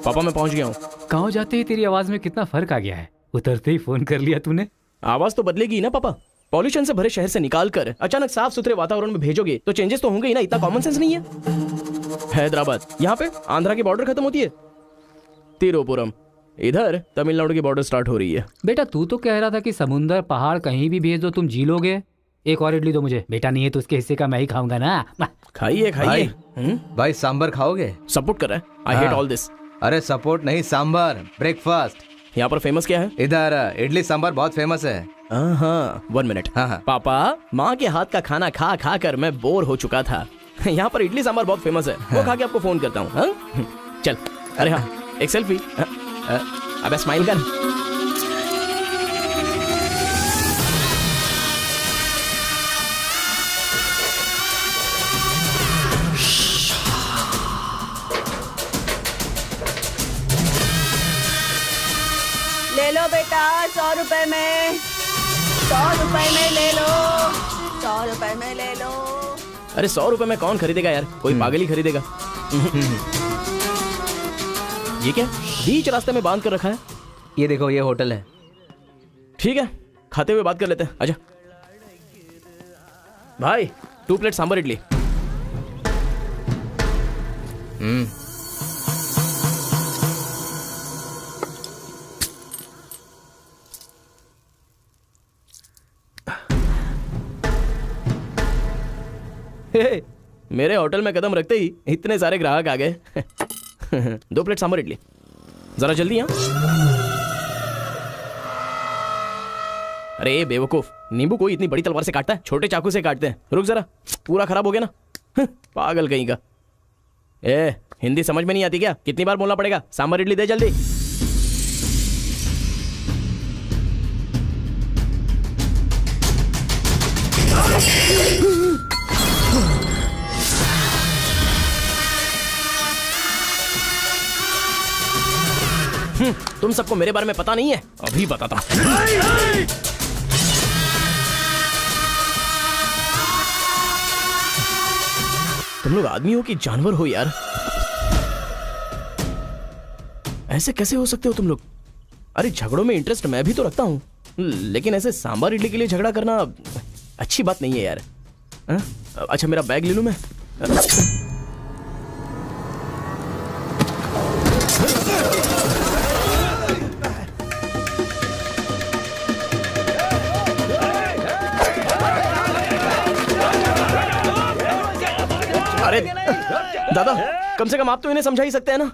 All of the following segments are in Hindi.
पापा मैं पहुंच गया हूँ। गाँव जाते ही तेरी आवाज में कितना फर्क आ गया है। उतरते ही फोन कर लिया तूने। आवाज तो बदलेगी ना पापा। पॉल्यूशन से भरे शहर से निकाल कर अचानक साफ सुथरे वातावरण में भेजोगे तो चेंजेस तो होंगे ही ना। इतना कॉमन सेंस नहीं है। हैदराबाद यहाँ पे आंध्रा की बॉर्डर खत्म होती है, तिरुपुरम इधर तमिलनाडु की बॉर्डर स्टार्ट हो रही है। बेटा तू तो कह रहा था कि समुंदर पहाड़ कहीं भी भेज दो तुम जी लोगे। एक और इडली दो मुझे। बेटा नहीं है तो उसके हिस्से का मैं ही खाऊंगा ना। खाइए खाइए। भाई सांबर खाओगे? सपोर्ट कर रहा है। I hate all this. अरे सपोर्ट नहीं, सांबर ब्रेकफास्ट। यहाँ पर फेमस क्या है? इधर इडली सांबर बहुत फेमस है। हाँ 1 मिनट। हाँ। पापा माँ के हाथ का खाना खा खा कर मैं बोर हो चुका था। यहाँ पर इडली सांबर बहुत फेमस है। वो खा के आपको फोन करता हूँ। चल। अरे हाँ एक सेल्फी। अबे स्माइल कर। ले लो बेटा 100 रुपए में, 100 रुपए में ले लो, 100 रुपए में ले लो। अरे 100 रुपए में कौन खरीदेगा यार, कोई पागल ही खरीदेगा। ये क्या बीच रास्ते में बांध कर रखा है? ये देखो ये होटल है। ठीक है खाते हुए बात कर लेते हैं। आजा भाई 2 प्लेट सांबर इडली। मेरे होटल में कदम रखते ही इतने सारे ग्राहक आ गए। 2 प्लेट सांबर इडली जरा जल्दी। यहाँ अरे बेवकूफ, नींबू कोई इतनी बड़ी तलवार से काटता है? छोटे चाकू से काटते हैं। रुक जरा, पूरा खराब हो गया ना। पागल कहीं का। हिंदी समझ में नहीं आती क्या? कितनी बार बोलना पड़ेगा? सांबर इडली दे जल्दी। तुम सबको मेरे बारे में पता नहीं है, अभी बताता हूं। तुम लोग आदमी हो कि जानवर हो यार? ऐसे कैसे हो सकते हो तुम लोग? अरे झगड़ों में इंटरेस्ट मैं भी तो रखता हूं, लेकिन ऐसे सांबर इडली के लिए झगड़ा करना अच्छी बात नहीं है यार। अच्छा मेरा बैग ले लूं मैं? अरे दादा कम से कम आप तो इन्हें समझा ही सकते हैं ना।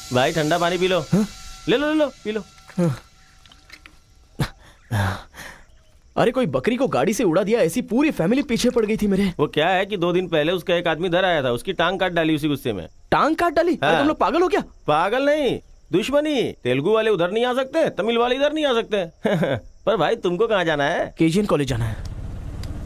भाई ठंडा पानी पी लो। ले लो ले लो पी लो। अरे कोई बकरी को गाड़ी से उड़ा दिया, ऐसी पूरी फैमिली पीछे पड़ गई थी मेरे। वो क्या है कि 2 दिन पहले उसका एक आदमी इधर आया था, उसकी टांग काट डाली उसी गुस्से में। टांग काट डाली? हाँ। अरे तुम लोग पागल हो क्या? पागल नहीं, दुश्मनी। तेलुगु वाले उधर नहीं आ सकते, तमिल वाले इधर नहीं आ सकते। पर भाई तुमको कहाँ जाना है? केजीएन कॉलेज जाना है।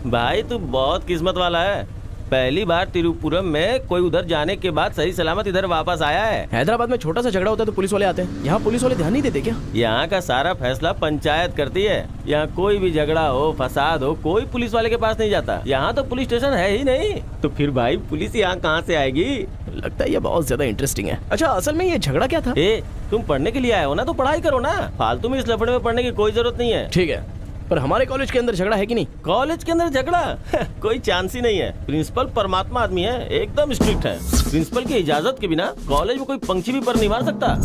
भाई तू बहुत किस्मत वाला है, पहली बार तिरुपुरम में कोई उधर जाने के बाद सही सलामत इधर वापस आया है। हैदराबाद में छोटा सा झगड़ा होता है तो पुलिस वाले आते हैं, यहाँ पुलिस वाले ध्यान नहीं देते क्या? यहाँ का सारा फैसला पंचायत करती है। यहाँ कोई भी झगड़ा हो, फसाद हो, कोई पुलिस वाले के पास नहीं जाता। यहाँ तो पुलिस स्टेशन है ही नहीं, तो फिर भाई पुलिस यहाँ कहाँ से आएगी? लगता है ये बहुत ज्यादा इंटरेस्टिंग है। अच्छा असल में ये झगड़ा क्या था? तुम पढ़ने के लिए आए हो ना, तो पढ़ाई करो ना, फालतू में इस लफड़े में पढ़ने की कोई जरूरत नहीं है। ठीक है, पर हमारे कॉलेज के अंदर झगड़ा है कि नहीं? कॉलेज के अंदर झगड़ा? कोई चांस ही नहीं है। प्रिंसिपल परमात्मा आदमी है, एकदम स्ट्रिक्ट है। प्रिंसिपल की इजाजत के बिना कॉलेज में कोई पंछी भी पर नहीं मार सकता।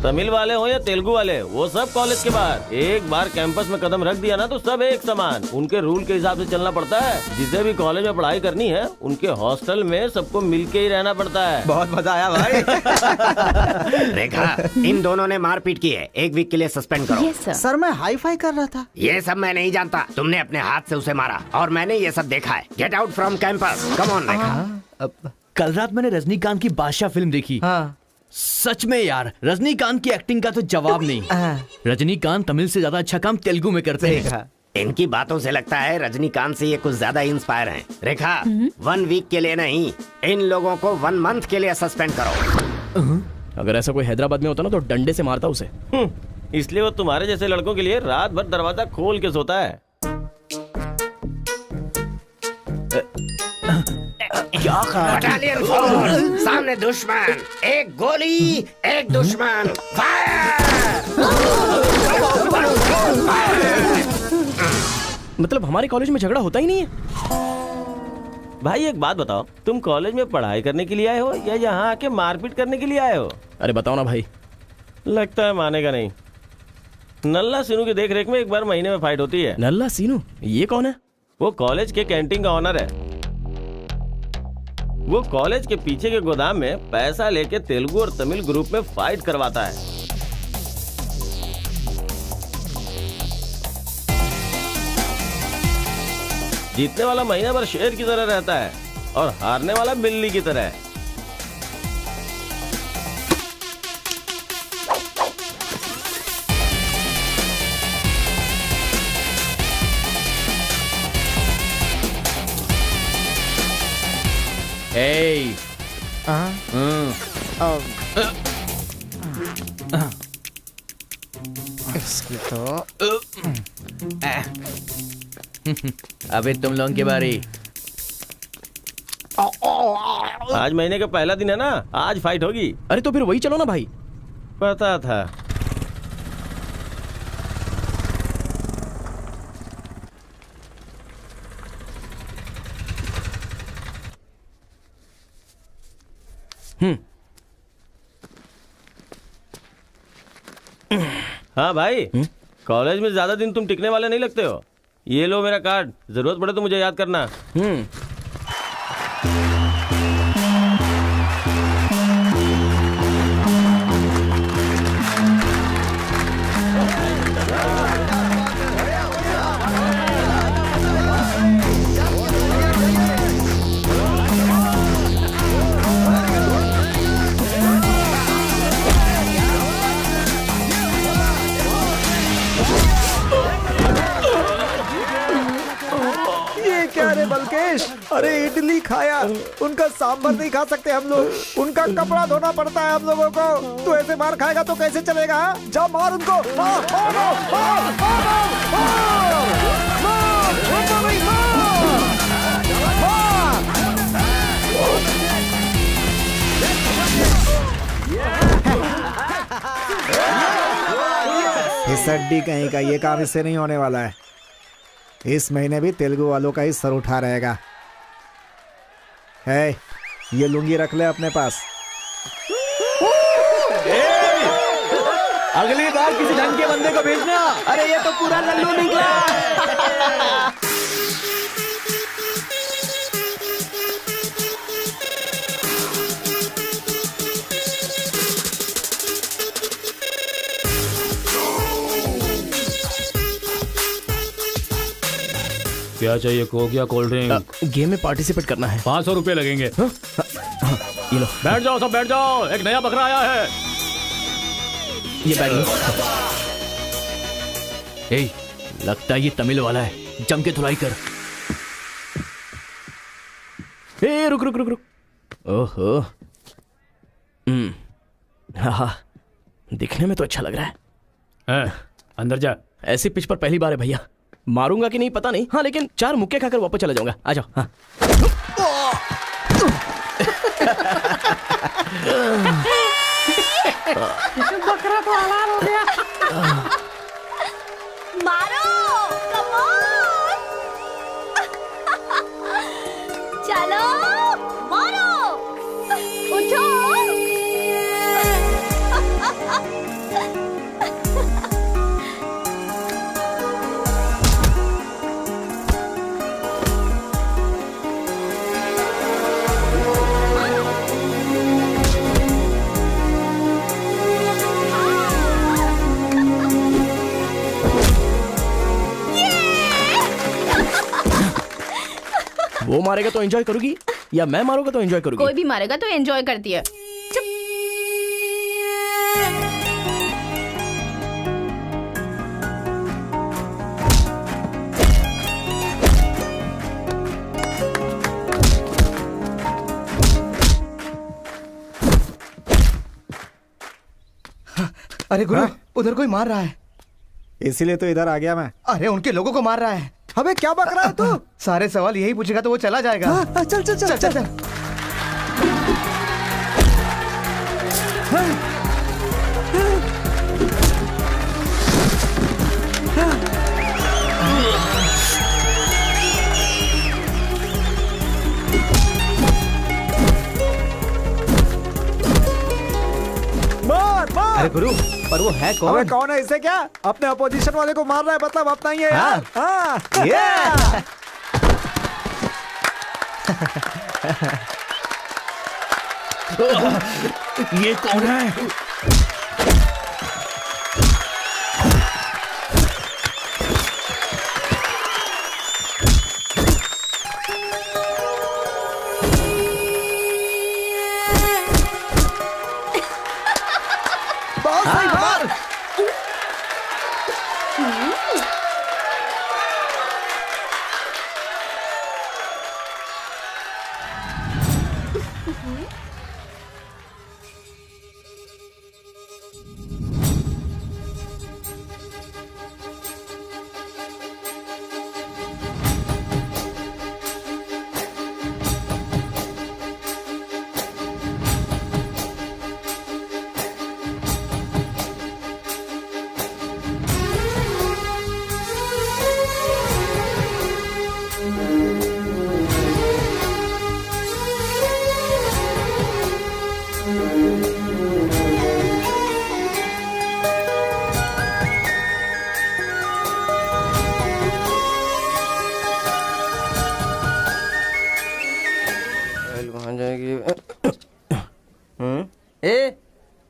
तमिल वाले हो या तेलुगु वाले, वो सब कॉलेज के बाहर। एक बार कैंपस में कदम रख दिया ना तो सब एक समान। उनके रूल के हिसाब से चलना पड़ता है। जिसे भी कॉलेज में पढ़ाई करनी है उनके हॉस्टल में सबको मिलके ही रहना पड़ता है। बहुत मजा आया भाई। रेखा, इन दोनों ने मारपीट की है, 1 वीक के लिए सस्पेंड करो। Yes sir. सर मैं हाई फाई कर रहा था। ये सब मैं नहीं जानता, तुमने अपने हाथ से उसे मारा और मैंने ये सब देखा है। Get out from campus, come on Rekha. कल रात मैंने रजनीकांत की बादशाह फिल्म देखी। हाँ। सच में यार, रजनीकांत की एक्टिंग का तो जवाब नहीं। रजनीकांत तमिल से ज्यादा अच्छा काम तेलुगु में करते हैं। इनकी बातों से लगता है रजनीकांत से ये कुछ ज्यादा इंस्पायर हैं। रेखा, 1 वीक के लिए नहीं, इन लोगों को 1 मंथ के लिए सस्पेंड करो। अगर ऐसा कोई हैदराबाद में होता ना तो डंडे से मारता उसे। इसलिए वो तुम्हारे जैसे लड़कों के लिए रात भर दरवाजा खोल के सोता है। क्या बटालियन फॉरवर्ड, सामने दुश्मन, एक गोली, एक दुश्मन, मतलब हमारे कॉलेज में झगड़ा होता ही नहीं है। भाई एक बात बताओ, तुम कॉलेज में पढ़ाई करने के लिए आए हो या यहाँ आके मारपीट करने के लिए आए हो? अरे बताओ ना भाई। लगता है मानेगा नहीं। नल्ला सीनू की देख रेख में एक बार महीने में फाइट होती है। नल्ला सीनू, ये कौन है? वो कॉलेज के कैंटीन का ऑनर है। वो कॉलेज के पीछे के गोदाम में पैसा लेके तेलुगु और तमिल ग्रुप में फाइट करवाता है। जीतने वाला महीना भर शेर की तरह रहता है और हारने वाला बिल्ली की तरह। Hey. इसकी तो अबे तुम लोगों की बारी। आज महीने का पहला दिन है ना, आज फाइट होगी। अरे तो फिर वही चलो ना भाई। पता था। हाँ भाई, कॉलेज में ज्यादा दिन तुम टिकने वाले नहीं लगते हो। ये लो मेरा कार्ड, जरूरत पड़े तो मुझे याद करना। क्या रे बलकेश, अरे इडली खाया, उनका सांभर नहीं खा सकते हम लोग, उनका कपड़ा धोना पड़ता है हम लोगों को। तू ऐसे मार खाएगा तो कैसे चलेगा? जा मार उनको, मार, मार, मार, मार, मार, मार, छोड़ो नहीं, मार। इस अड्डी कहीं का ये काम इससे नहीं होने वाला है। इस महीने भी तेलुगु वालों का ही सर उठा रहेगा। है, ये लुंगी रख ले अपने पास। अगली बार किसी ढंग के बंदे को भेजना। अरे ये तो पूरा लल्लू निकला। क्या चाहिए? कोक या कोल्ड ड्रिंक? गेम में पार्टिसिपेट करना है। 500 रुपए लगेंगे। ये लो। बैठ जाओ, सब बैठ जाओ, एक नया बकरा आया है। ये बैग लो। ए, लगता है ये तमिल वाला है, जम के धुलाई कर। ए रुक रुक रुक रुक। ओहो, हाँ, दिखने में तो अच्छा लग रहा है। अंदर जा। ऐसी पिच पर पहली बार है भैया। मारूंगा कि नहीं पता नहीं, हाँ लेकिन 4 मुक्के खाकर वापस चला जाऊंगा। आ जाओ। हाँ। बकरा तो हलाल हो गया। मारो, कम ऑन। चलो, मारो, उठो। वो मारेगा तो एंजॉय करोगी या मैं मारूंगा तो एंजॉय करोगी? कोई भी मारेगा तो एंजॉय करती है। अरे गुरु, उधर कोई मार रहा है। इसीलिए तो इधर आ गया मैं। अरे उनके लोगों को मार रहा है। अबे क्या बक रहा है तू? सारे सवाल यही पूछेगा तो वो चला जाएगा। चल चल चल चल चल। अरे गुरु, पर वो है कौन? अबे कौन है? इससे क्या? अपने अपोजिशन वाले को मार रहा है, मतलब अपना ही है यार। हाँ। ये कौन है?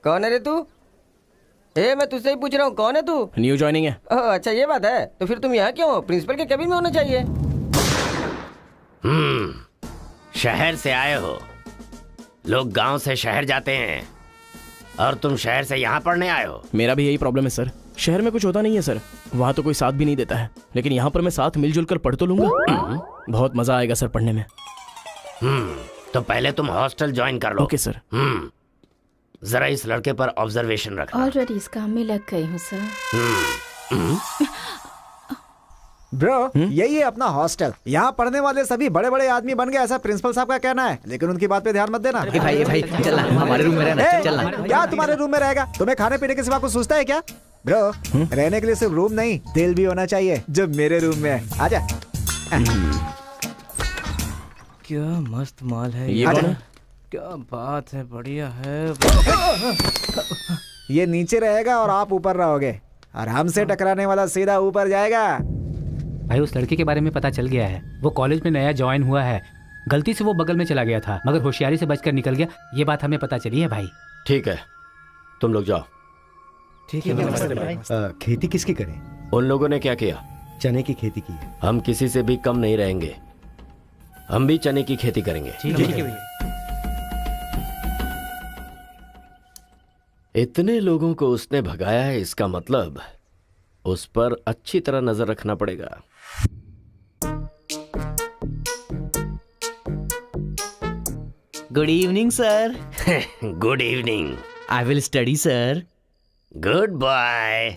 कौन है रे तू? मैं तुझसे ही पूछ रहा हूँ, कौन है तू? न्यू ज्वाइनिंग है। ओह अच्छा, ये बात है। तो फिर तुम यहाँ क्यों हो? प्रिंसिपल के केबिन में होना चाहिए। शहर से आए हो। लोग गांव से शहर जाते हैं और तुम शहर से यहाँ पढ़ने आए हो। मेरा भी यही प्रॉब्लम है सर। शहर में कुछ होता नहीं है सर, वहाँ तो कोई साथ भी नहीं देता है, लेकिन यहाँ पर मैं साथ मिलजुल कर पढ़ तो लूंगा। बहुत मजा आएगा सर पढ़ने में। तो पहले तुम हॉस्टल ज्वाइन कर लो। Okay sir. जरा इस लड़के पर ऑब्जर्वेशन रखना। ऑलरेडी इस काम में लग गई हूँ सर। ब्रो, यही है अपना हॉस्टल। यहाँ पढ़ने वाले सभी बड़े बड़े आदमी बन गए, ऐसा प्रिंसिपल साहब का कहना है, लेकिन उनकी बात पे ध्यान मत देना। भाई चल हमारे रूम में रहना। चल क्या तुम्हारे रूम में रहेगा? तुम्हें खाने पीने के सिवा कुछ सोचता है क्या? ब्रो, रहने के लिए सिर्फ रूम नहीं, दिल भी होना चाहिए, जो मेरे रूम में है। आजा। क्या मस्त माल है ये कौन है? क्या बात है, बढ़िया है। ये नीचे रहेगा और आप ऊपर रहोगे, और हमसे टकराने वाला सीधा ऊपर जाएगा। भाई उस लड़के के बारे में पता चल गया है। वो कॉलेज में नया ज्वाइन हुआ है। गलती से वो बगल में चला गया था, मगर होशियारी से बचकर निकल गया। ये बात हमें पता चली है भाई। ठीक है, तुम लोग जाओ। ठीक है। खेती किसकी करें? उन लोगों ने क्या किया? चने की खेती की है। हम किसी से भी कम नहीं रहेंगे, हम भी चने की खेती करेंगे। ठीक है। इतने लोगों को उसने भगाया है, इसका मतलब उस पर अच्छी तरह नजर रखना पड़ेगा। Good evening sir. Good evening. I will study sir. Good bye.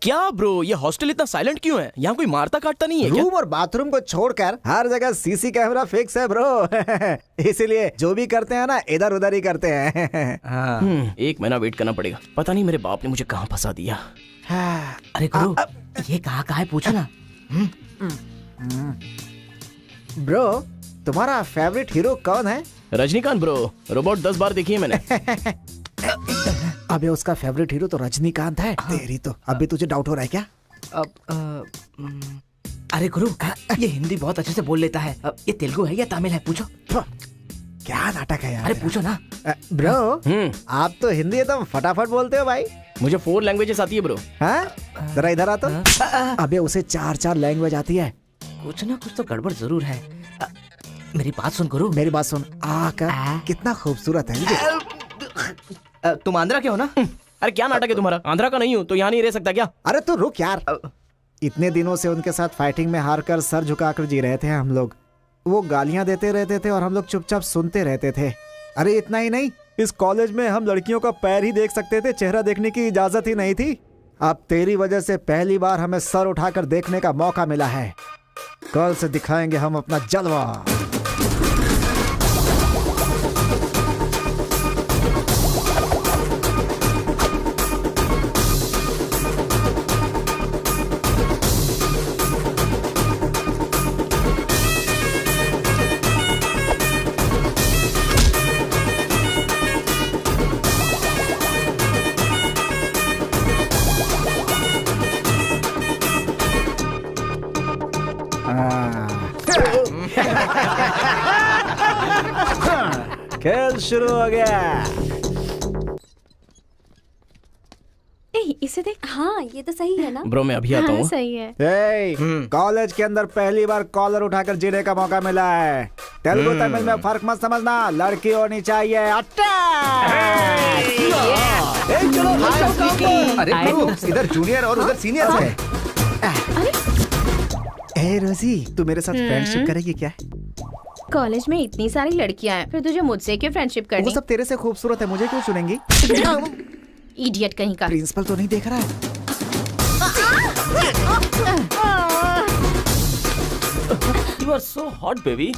क्या ब्रो, ये हॉस्टल इतना साइलेंट क्यों है? यहाँ कोई मारता काटता नहीं है क्या? रूम और बाथरूम को छोड़कर हर जगह सीसी कैमरा फिक्स है ब्रो। इसीलिए जो भी करते हैं ना, इधर उधर ही करते हैं। एक महीना वेट करना पड़ेगा। पता नहीं मेरे बाप ने मुझे कहाँ फंसा दिया। अरे गुरु, ये कहाँ है पूछो ना। ब्रो, तुम्हारा फेवरेट हीरो कौन है? रजनीकांत ब्रो, रोबोट 10 बार देखी है मैंने। अबे उसका फेवरेट हीरो तो रजनीकांत है। तेरी तो अब भी तुझे डाउट हो रहा है क्या? अरे गुरु, ये हिंदी बहुत अच्छे से बोल लेता है। ये तेलुगु है या तमिल है? पूछो। क्या नाटक है यार। अरे पूछो ना। ब्रो, आप तो हिंदी एकदम फटाफट बोलते हो भाई। मुझे 4 लैंग्वेजेस आती है ब्रो। हाँ, जरा इधर आ तो। अबे उसे 4 लैंग्वेज आती है। कुछ ना कुछ तो गड़बड़ जरूर है। मेरी बात सुन गुरु। मेरी बात सुन। कितना खूबसूरत है ये। तुम आंध्रा के हो ना? अरे क्या नाटक है तुम्हारा? आंध्रा का नहीं हूँ तो यहाँ नहीं रह सकता क्या? अरे तो रुक यार। इतने दिनों से उनके साथ फाइटिंग में हार कर सर झुकाकर जी रहे थे हम लोग। वो गालियां देते रहते थे और हम लोग चुपचाप सुनते रहते थे। अरे इतना ही नहीं, इस कॉलेज में हम लड़कियों का पैर ही देख सकते थे, चेहरा देखने की इजाजत ही नहीं थी। अब तेरी वजह से पहली बार हमें सर उठाकर देखने का मौका मिला है। कल से दिखाएंगे हम अपना जलवा। खेल शुरू हो गया। इसे देख। हाँ ये तो सही है ना। ब्रो मैं अभी आता हूँ। सही है। कॉलेज के अंदर पहली बार कॉलर उठाकर जीने का मौका मिला है। तेलुगु तमिल में फर्क मत समझना, लड़की होनी चाहिए। अरे इधर जूनियर और उधर सीनियर है। ए रोजी, तू मेरे साथ फ्रेंडशिप करेगी क्या? कॉलेज में इतनी सारी लड़कियां हैं, फिर तुझे मुझसे क्यों फ्रेंडशिप करनी? वो सब तेरे से खूबसूरत है, मुझे क्यों चुनेंगी? इडियट कहीं का। प्रिंसिपल तो नहीं देख रहा है? You are so hot, baby.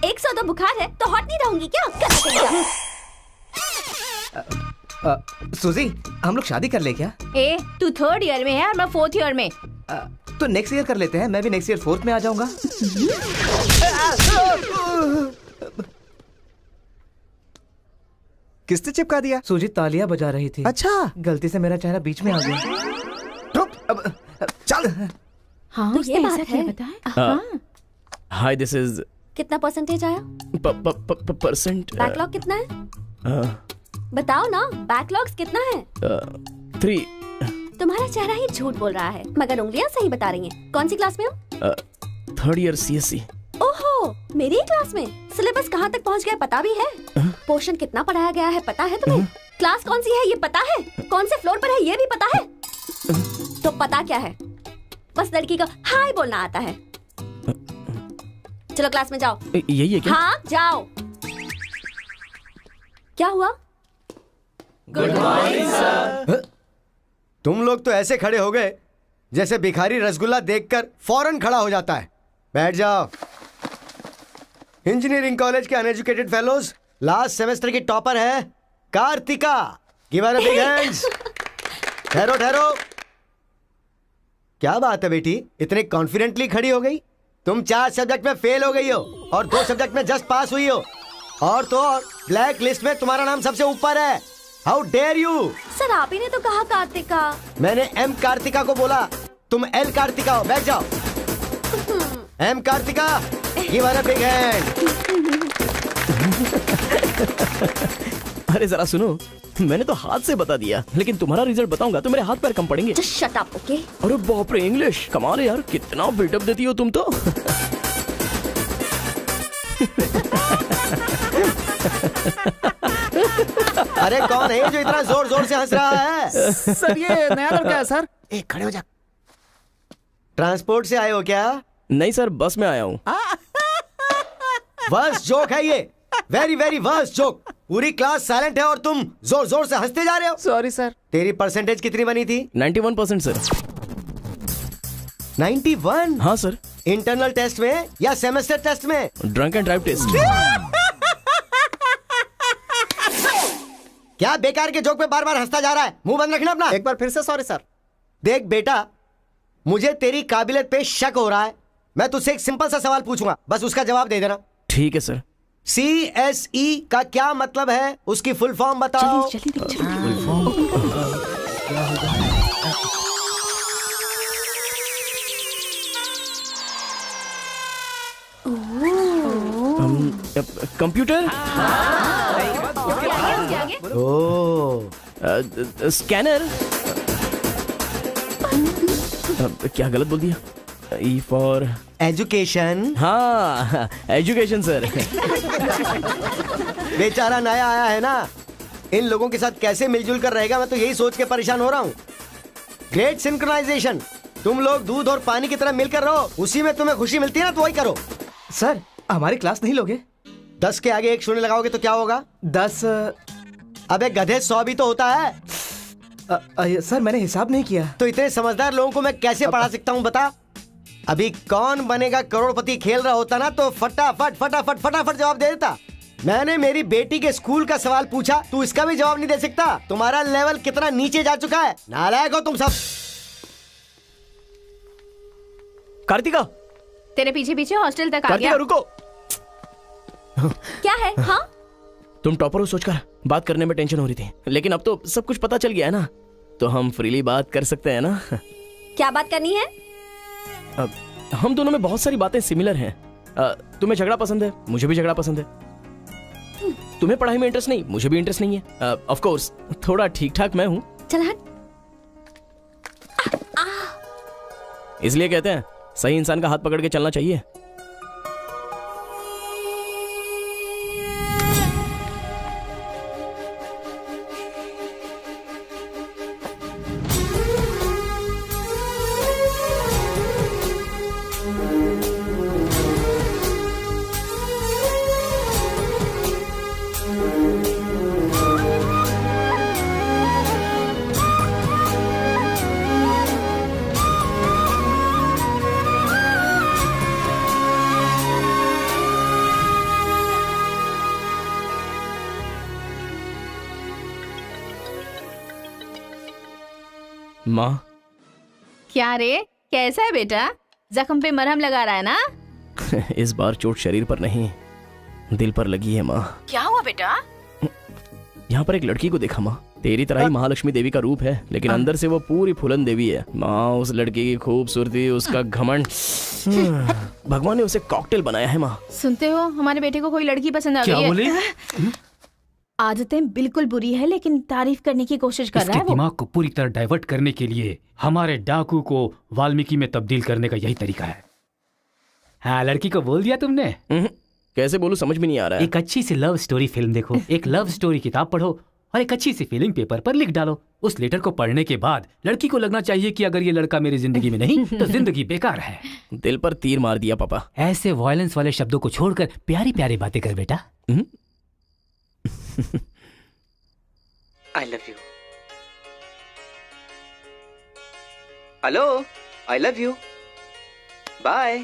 100 तो बुखार है तो हॉट नहीं रहूंगी क्या? सुजी, हम लोग शादी कर ले क्या? ए, तू 3rd ईयर में है और मैं 4th ईयर में। तो नेक्स्ट ईयर कर लेते हैं। मैं भी नेक्स्ट ईयर 4th में आ जाऊंगा। किसने चिपका दिया? सूजी तालियां बजा रही थी। अच्छा, गलती से मेरा चेहरा बीच में आ गया। चल। हाँ, तो ये बात है। हाँ। हाय, दिस इज कितना परसेंटेज आया? परसेंट। बैकलॉग कितना है? बताओ ना, बैकलॉग्स कितना है? 3। तुम्हारा चेहरा ही झूठ बोल रहा है, मगर उंगलियां सही बता रही हैं। कौन सी क्लास में हो? 3rd year CSC। ओहो, मेरी क्लास में। सिलेबस कहाँ तक पहुँच गया पता भी है? पोर्शन कितना पढ़ाया गया है पता है तुम्हें? क्लास कौन सी है ये पता है? कौन से फ्लोर पर है ये भी पता है? तो पता क्या है? बस लड़की को हाय बोलना आता है। चलो क्लास में जाओ। यही है क्या? हाँ जाओ। क्या हुआ? Good morning sir. तुम लोग तो ऐसे खड़े हो गए जैसे भिखारी रसगुल्ला देखकर फौरन खड़ा हो जाता है। बैठ जाओ। इंजीनियरिंग कॉलेज के अनएजुकेटेड फेलोज, लास्ट सेमेस्टर की टॉपर है Kartika. Give her a big hands. ठहरो ठहरो। क्या बात है बेटी, इतने कॉन्फिडेंटली खड़ी हो गई? तुम 4 सब्जेक्ट में फेल हो गई हो और 2 सब्जेक्ट में जस्ट पास हुई हो, और तो और ब्लैक लिस्ट में तुम्हारा नाम सबसे ऊपर है। How dare you? सर आप ही ने तो कहा कार्तिका। मैंने एम कार्तिका को बोला, तुम एल कार्तिका हो। बैठ जाओ। एम Kartika, give her a big hand. अरे जरा सुनो, मैंने तो हाथ से बता दिया, लेकिन तुम्हारा रिजल्ट बताऊंगा तो मेरे हाथ पैर कम पड़ेंगे। Just shut up, okay? अरे बाप रे, इंग्लिश कमाल है यार, कितना बिल्डअप देती हो तुम तो। अरे कौन है जो इतना जोर जोर से हंस रहा है? सर ये नया लड़का है सर। एक खड़े हो जा। ट्रांसपोर्ट से आए हो क्या? नहीं सर, बस में आया हूँ। वर्स्ट जोक है ये, वेरी वेरी वर्स्ट जोक। पूरी क्लास साइलेंट है और तुम जोर जोर से हंसते जा रहे हो। Sorry sir. तेरी परसेंटेज कितनी बनी थी? 91% सर। 91? हाँ सर। इंटरनल टेस्ट में या सेमेस्टर टेस्ट में? Drunk and drive test. क्या बेकार के जोक पे बार बार हंसता जा रहा है? मुंह बंद रखना अपना। एक बार फिर से सॉरी सर। देख बेटा, मुझे तेरी काबिलियत पे शक हो रहा है। मैं तुझसे एक सिंपल सा सवाल पूछूंगा, बस उसका जवाब दे देना। ठीक है सर। CSE का क्या मतलब है? उसकी फुल फॉर्म बताओ। कंप्यूटर, स्कैनर, क्या गलत बोल दिया? E for education. हाँ, एजुकेशन सर। बेचारा नया आया है ना, इन लोगों के साथ कैसे मिलजुल कर रहेगा, मैं तो यही सोच के परेशान हो रहा हूँ। Great synchronisation. तुम लोग दूध और पानी की तरह मिलकर रहो, उसी में तुम्हें खुशी मिलती है ना, तो वही करो। सर हमारी क्लास नहीं लोगे? 10 के आगे 1 शून्य लगाओगे तो क्या होगा? 10। अबे गधे 100 भी तो होता है। सर मैंने हिसाब नहीं किया। तो इतने समझदार लोगों को मैं कैसे पढ़ा सकता हूँ बता? अभी कौन बनेगा करोड़पति खेल रहा होता ना, तो फटाफट फटाफट फटाफट जवाब दे देता। मैंने मेरी बेटी के स्कूल का सवाल पूछा, तू इसका भी जवाब नहीं दे सकता। तुम्हारा लेवल कितना नीचे जा चुका है, नालायक हो तुम सब। कार्तिका, तेरे पीछे पीछे हॉस्टल तक आ कार्तिका गया। रुको। क्या है? हाँ तुम टॉपर हो सोचकर बात करने में टेंशन हो रही थी, लेकिन अब तो सब कुछ पता चल गया है ना, तो हम फ्रीली बात कर सकते हैं ना। क्या बात करनी है? अब हम दोनों में बहुत सारी बातें सिमिलर हैं। तुम्हें झगड़ा पसंद है, मुझे भी झगड़ा पसंद है। तुम्हें पढ़ाई में इंटरेस्ट नहीं, मुझे भी इंटरेस्ट नहीं है। ऑफ कोर्स थोड़ा ठीक ठाक मैं हूँ। चल हट। इसलिए कहते हैं सही इंसान का हाथ पकड़ के चलना चाहिए। माँ, क्या रे, कैसा है बेटा? जख्म पे मरहम लगा रहा है ना? इस बार चोट शरीर पर नहीं, दिल पर लगी है माँ। क्या हुआ बेटा? यहाँ पर एक लड़की को देखा माँ, तेरी तरह ही महालक्ष्मी देवी का रूप है, लेकिन अंदर से वो पूरी फूलन देवी है। माँ, उस लड़की की खूबसूरती, उसका घमंड, भगवान ने उसे कॉकटेल बनाया है माँ। सुनते हो, हमारे बेटे को कोई लड़की पसंद आ गई है। क्या बोले? आदतें बिल्कुल बुरी है, लेकिन तारीफ करने की कोशिश कर रहा है वो। दिमाग को पूरी तरह डाइवर्ट करने के लिए हमारे डाकू को वाल्मीकि में तब्दील करने का यही तरीका है। हाँ, लड़की को बोल दिया तुमने? कैसे बोलूं, समझ में नहीं आ रहा है। एक अच्छी सी लव स्टोरी फिल्म देखो, एक लव स्टोरी किताब पढ़ो और एक अच्छी सी फीलिंग पेपर पर लिख डालो। उस लेटर को पढ़ने के बाद लड़की को लगना चाहिए कि अगर ये लड़का मेरी जिंदगी में नहीं तो जिंदगी बेकार है। दिल पर तीर मार दिया पापा। ऐसे वायलेंस वाले शब्दों को छोड़कर प्यारी प्यारी बातें कर बेटा। I love you. Hello, I love you. Bye.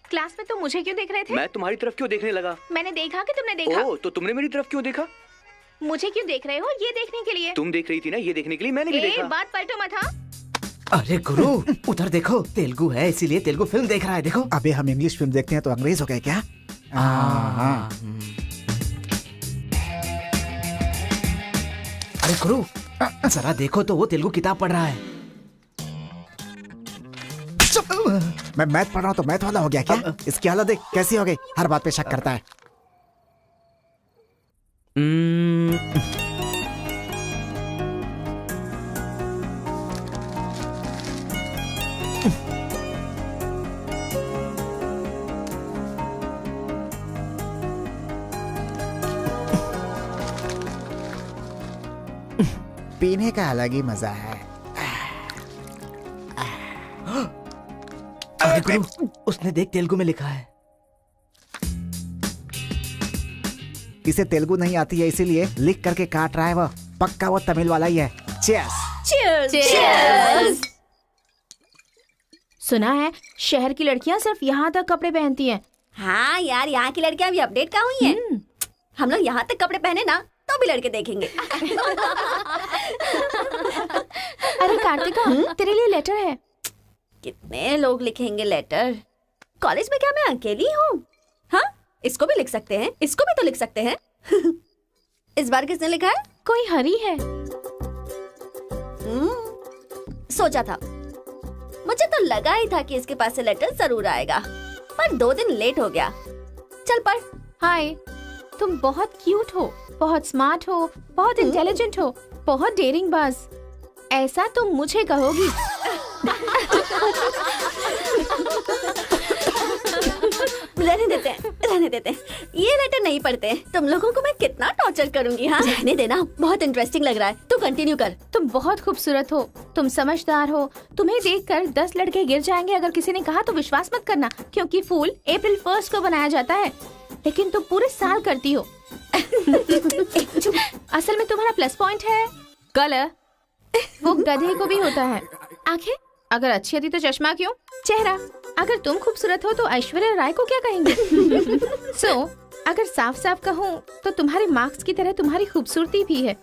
Class में तुम मुझे क्यों देख रहे थे? मैं तुम्हारी तरफ क्यों देखने लगा? मैंने देखा कि तुमने देखा। ओह, तो तुमने मेरी तरफ क्यों देखा? मुझे क्यों देख रहे हो? ये देखने के लिए। तुम देख रही थी ना, ये देखने के लिए मैंने भी देखा। बात पलटो मत। हाँ, अरे गुरु, उधर देखो, तेलुगु है इसीलिए तेलुगु फिल्म देख रहा है। देखो। अबे हम इंग्लिश फिल्म देखते हैं तो अंग्रेज हो गए क्या? अरे गुरु, जरा देखो तो वो तेलुगु किताब पढ़ रहा है। मैं मैथ पढ़ रहा हूँ तो मैथ वाला हो गया क्या? इसकी हालत देख कैसी हो गई, हर बात पे शक करता है। पीने का अलग ही मजा है। अरे गुरु, उसने देख तेलुगु में लिखा है। इसे तेलुगु नहीं आती है इसीलिए लिख करके काट रहा है वो। पक्का वो तमिल वाला ही है। चीयर्स। चीयर्स। चीयर्स। सुना है शहर की लड़कियां सिर्फ यहाँ तक कपड़े पहनती हैं। हाँ यार, यहाँ की लड़कियां भी अपडेट का हुई हैं। हम लोग यहाँ तक कपड़े पहने ना तो भी लड़के देखेंगे। अरे कार्तिका, तेरे लिए लेटर है। कितने लोग लिखेंगे लेटर? कॉलेज में क्या मैं अकेली हूँ? हाँ, इसको भी लिख सकते हैं, इसको भी तो लिख सकते हैं। इस बार किसने लिखा है? कोई हरी है। सोचा था, मुझे तो लगा ही था कि इसके पास से लेटर जरूर आएगा, पर 2 दिन लेट हो गया। चल पढ़, हाय, तुम बहुत क्यूट हो, बहुत स्मार्ट हो, बहुत इंटेलिजेंट हो, बहुत डेयरिंग बाज। ऐसा तुम मुझे कहोगी? रहने देते हैं। ये लेटर नहीं पढ़ते। तुम लोगों को मैं कितना टॉर्चर करूंगी। हाँ, रहने देना, बहुत इंटरेस्टिंग लग रहा है। तू कंटिन्यू कर। तुम बहुत खूबसूरत हो, तुम समझदार हो। तुम्हें देखकर 10 लड़के गिर जाएंगे अगर किसी ने कहा तो विश्वास मत करना, क्योंकि फूल अप्रैल 1 को बनाया जाता है, लेकिन तुम पूरे साल करती हो। असल में तुम्हारा प्लस पॉइंट है कलर। वो गधे को भी होता है। आंखें अगर अच्छी होती तो चश्मा क्यों? चेहरा अगर तुम खूबसूरत हो तो ऐश्वर्या राय को क्या कहेंगे? अगर साफ साफ कहूँ तो तुम्हारे मार्क्स की तरह तुम्हारी खूबसूरती भी है।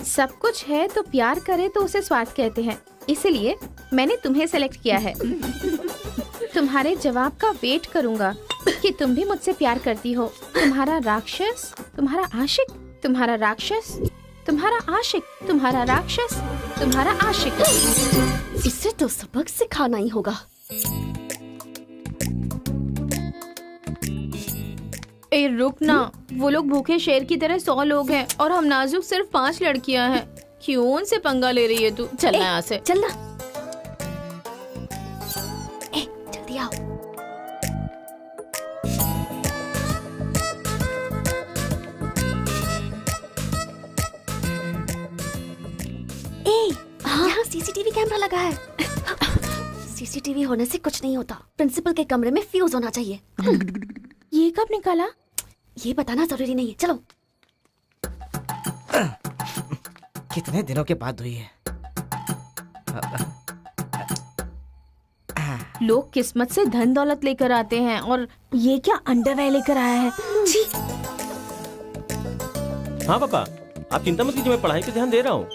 सब कुछ है तो प्यार करे तो उसे स्वार्थ कहते हैं, इसलिए मैंने तुम्हें सेलेक्ट किया है। तुम्हारे जवाब का वेट करूंगा कि तुम भी मुझसे प्यार करती हो। तुम्हारा राक्षस, तुम्हारा आशिक, तुम्हारा राक्षस, तुम्हारा आशिक, तुम्हारा राक्षस, तुम्हारा आशिक। इसे तो सबक सिखाना ही होगा। ए रुक ना, वो लोग भूखे शेर की तरह 100 लोग हैं और हम नाजुक सिर्फ 5 लड़कियां हैं। क्यों उनसे पंगा ले रही है तू? चलना यहाँ से। चलना। जल्दी आओ। यहाँ सीसीटीवी कैमरा लगा है। सीसीटीवी होने से कुछ नहीं होता। प्रिंसिपल के कमरे में फ्यूज होना चाहिए। ये कब निकाला? ये बताना जरूरी नहीं है। चलो। कितने दिनों के बाद हुई है। लोग किस्मत से धन दौलत लेकर आते हैं और ये क्या अंडरवेयर लेकर आया है? जी। हाँ पापा, आप चिंता मत कीजिए, मैं पढ़ाई पे ध्यान दे रहा हूँ।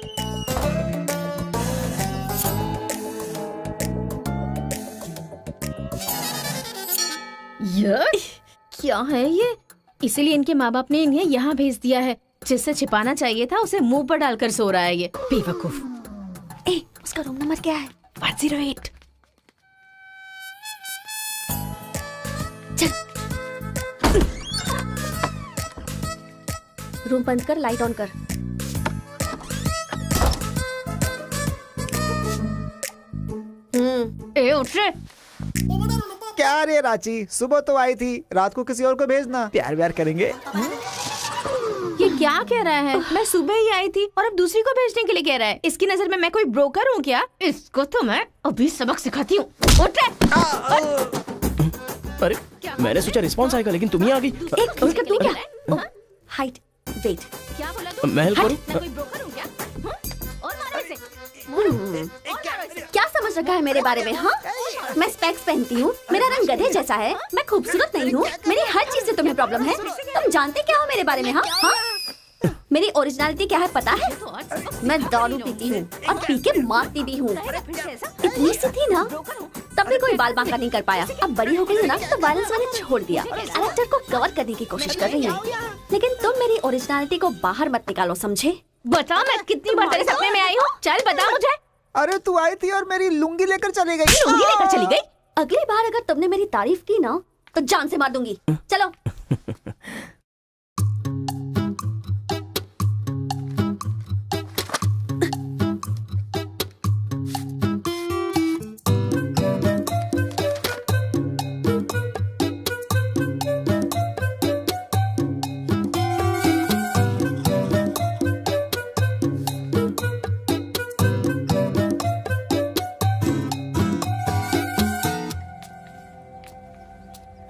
क्या है ये? इसीलिए इनके माँ बाप ने इन्हें यहाँ भेज दिया है। जिससे छिपाना चाहिए था उसे मुंह पर डालकर सो रहा है ये बेवकूफ। उसका रूम नंबर क्या है? 108। चल। रूम बंद कर, लाइट ऑन कर। उठ रे। क्या रे रांची, सुबह तो आई थी, रात को किसी और को भेजना, प्यार व्यार करेंगे। ये क्या कह रहा है? मैं सुबह ही आई थी और अब दूसरी को भेजने के लिए कह रहा है। इसकी नजर में मैं कोई ब्रोकर हूँ क्या? इसको तो मैं अभी सबक सिखाती हूँ। उठ रे। अरे मैंने सोचा रिस्पॉन्स आएगा, लेकिन तुम ही आ गई। तू क्या? Height, weight. क्या बोला? मैं हेल्प करूँ? मैं कोई ब्रोकर हूँ क्या? और मारो इसे। क्या समझ रखा है मेरे बारे में? हाँ, मैं स्पेक्स पहनती हूँ, मेरा रंग गधे जैसा है, मैं खूबसूरत नहीं हूँ, मेरी हर चीज से तुम्हें प्रॉब्लम है। तुम जानते क्या हो मेरे बारे में? हाँ हाँ, मेरी ओरिजिनलिटी क्या है पता है? मैं दारू पीती हूँ और पी के मारती भी हूँ। इतनी सी थी ना, तब भी कोई बाल बांका नहीं कर पाया। अब बड़ी हो गई है ना, तो वायलेंस मैंने छोड़ दिया। कैरेक्टर को कवर करने की कोशिश कर रही हूँ, लेकिन तुम मेरी ओरिजिनलिटी को बाहर मत निकालो, समझे? बता मैं कितनी बार तेरे सपने में आई हूँ? चल बता मुझे। अरे तू आई थी और मेरी लुंगी लेकर चली गई। लुंगी लेकर चली गई? अगली बार अगर तुमने मेरी तारीफ की ना तो जान से मार दूंगी। चलो।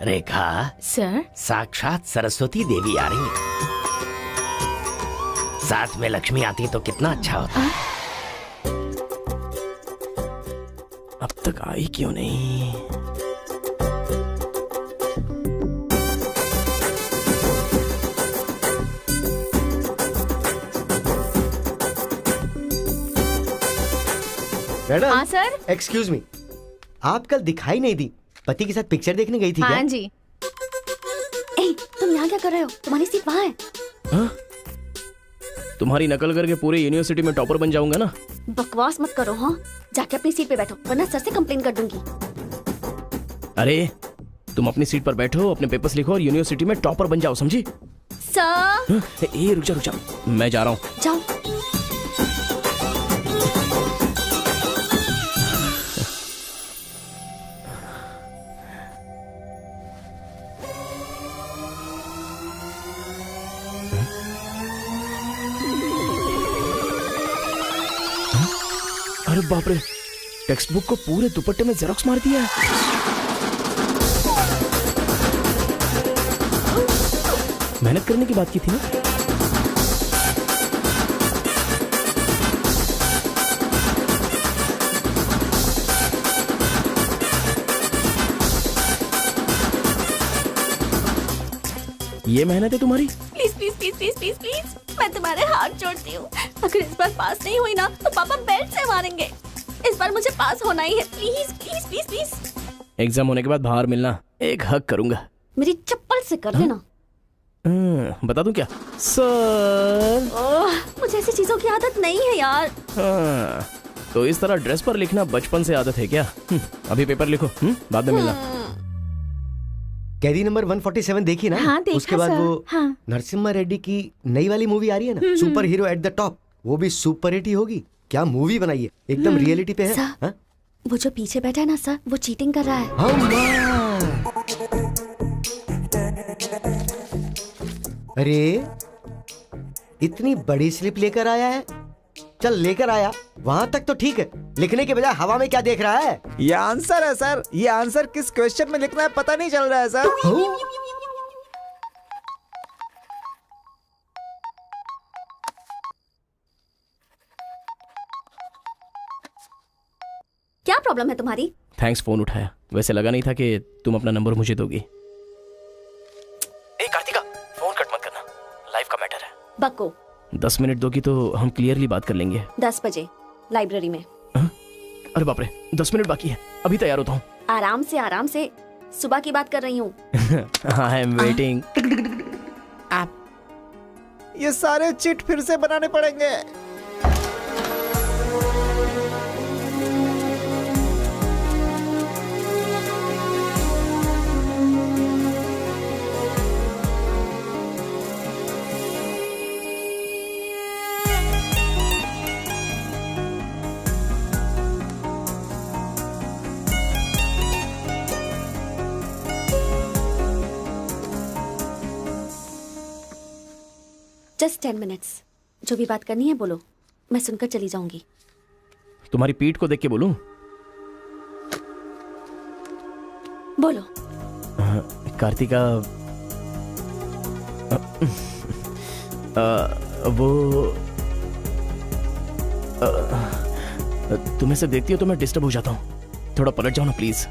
रेखा सर, साक्षात सरस्वती देवी आ रही है। साथ में लक्ष्मी आती तो कितना अच्छा होता। अब तक आई क्यों नहीं? मैडम। हाँ सर। एक्सक्यूज मी, आप कल दिखाई नहीं दी, पति के साथ पिक्चर देखने गई थी हाँ क्या? जी। तुम यहाँ क्या कर रहे हो? तुम्हारी सीट वहाँ है। हाँ? तुम्हारी नकल करके पूरे यूनिवर्सिटी में टॉपर बन जाऊंगा ना। बकवास मत करो। हाँ, जाके अपनी सीट पे बैठो, वरना सर से कंप्लेन कर दूंगी। अरे तुम अपनी सीट पर बैठो, अपने पेपर्स लिखो और यूनिवर्सिटी में टॉपर बन जाओ, समझी? सर ए रुक जा, मैं जा रहा हूँ। जाओ। अरे बाप रे, टेक्स्ट बुक को पूरे दुपट्टे में जेरोक्स मार दिया है। मेहनत करने की बात की थी ना। ये मेहनत है तुम्हारी? Please please please please please please, मैं तुम्हारे हाथ जोड़ती हूँ। अगर इस बार पास नहीं हुई ना तो पापा बेल्ट से मारेंगे। इस बार मुझे पास होना ही है, please please please please. Exam होने के बाद बाहर मिलना, एक हक करूंगा। मेरी चप्पल से कर लेना। बता दूं क्या? सर मुझे ऐसी चीजों की आदत नहीं है यार। तो इस तरह ड्रेस पर लिखना बचपन से आदत है क्या? अभी पेपर लिखो, बाद में मिलना। कैदी नंबर 147 देखी ना? हाँ, देखा उसके बाद सर। वो हाँ। नरसिम्हा रेड्डी की नई वाली मूवी आ रही है ना, super hero at the top, वो भी सुपर हिट ही होगी। क्या मूवी बनाई है, एकदम रियलिटी पे है। सर, हाँ? वो जो पीछे बैठा है ना सर, वो चीटिंग कर रहा है। अरे इतनी बड़ी स्लिप लेकर आया है। चल लेकर आया, वहां तक तो ठीक है, लिखने के बजाय हवा में क्या देख रहा है? ये आंसर है सर। ये आंसर किस क्वेश्चन में लिखना है पता नहीं चल रहा है सर। क्या प्रॉब्लम है तुम्हारी? थैंक्स फोन उठाया, वैसे लगा नहीं था कि तुम अपना नंबर मुझे दोगी। ए कार्तिका, फोन कट मत करना, लाइफ का मैटर है। बक्को 10 मिनट दोगी तो हम क्लियरली बात कर लेंगे। 10 बजे लाइब्रेरी में। अरे बाप रे, 10 मिनट बाकी है, अभी तैयार होता हूँ। आराम से, सुबह की बात कर रही हूँ। I am waiting. ये सारे चिट फिर से बनाने पड़ेंगे। जस्ट 10 मिनट्स, जो भी बात करनी है बोलो, मैं सुनकर चली जाऊंगी। तुम्हारी पीठ को देख के बोलूं? बोलो। कार्तिका, वो तुम्हें से देखती हो तो मैं डिस्टर्ब हो जाता हूँ, थोड़ा पलट जाओ ना प्लीज।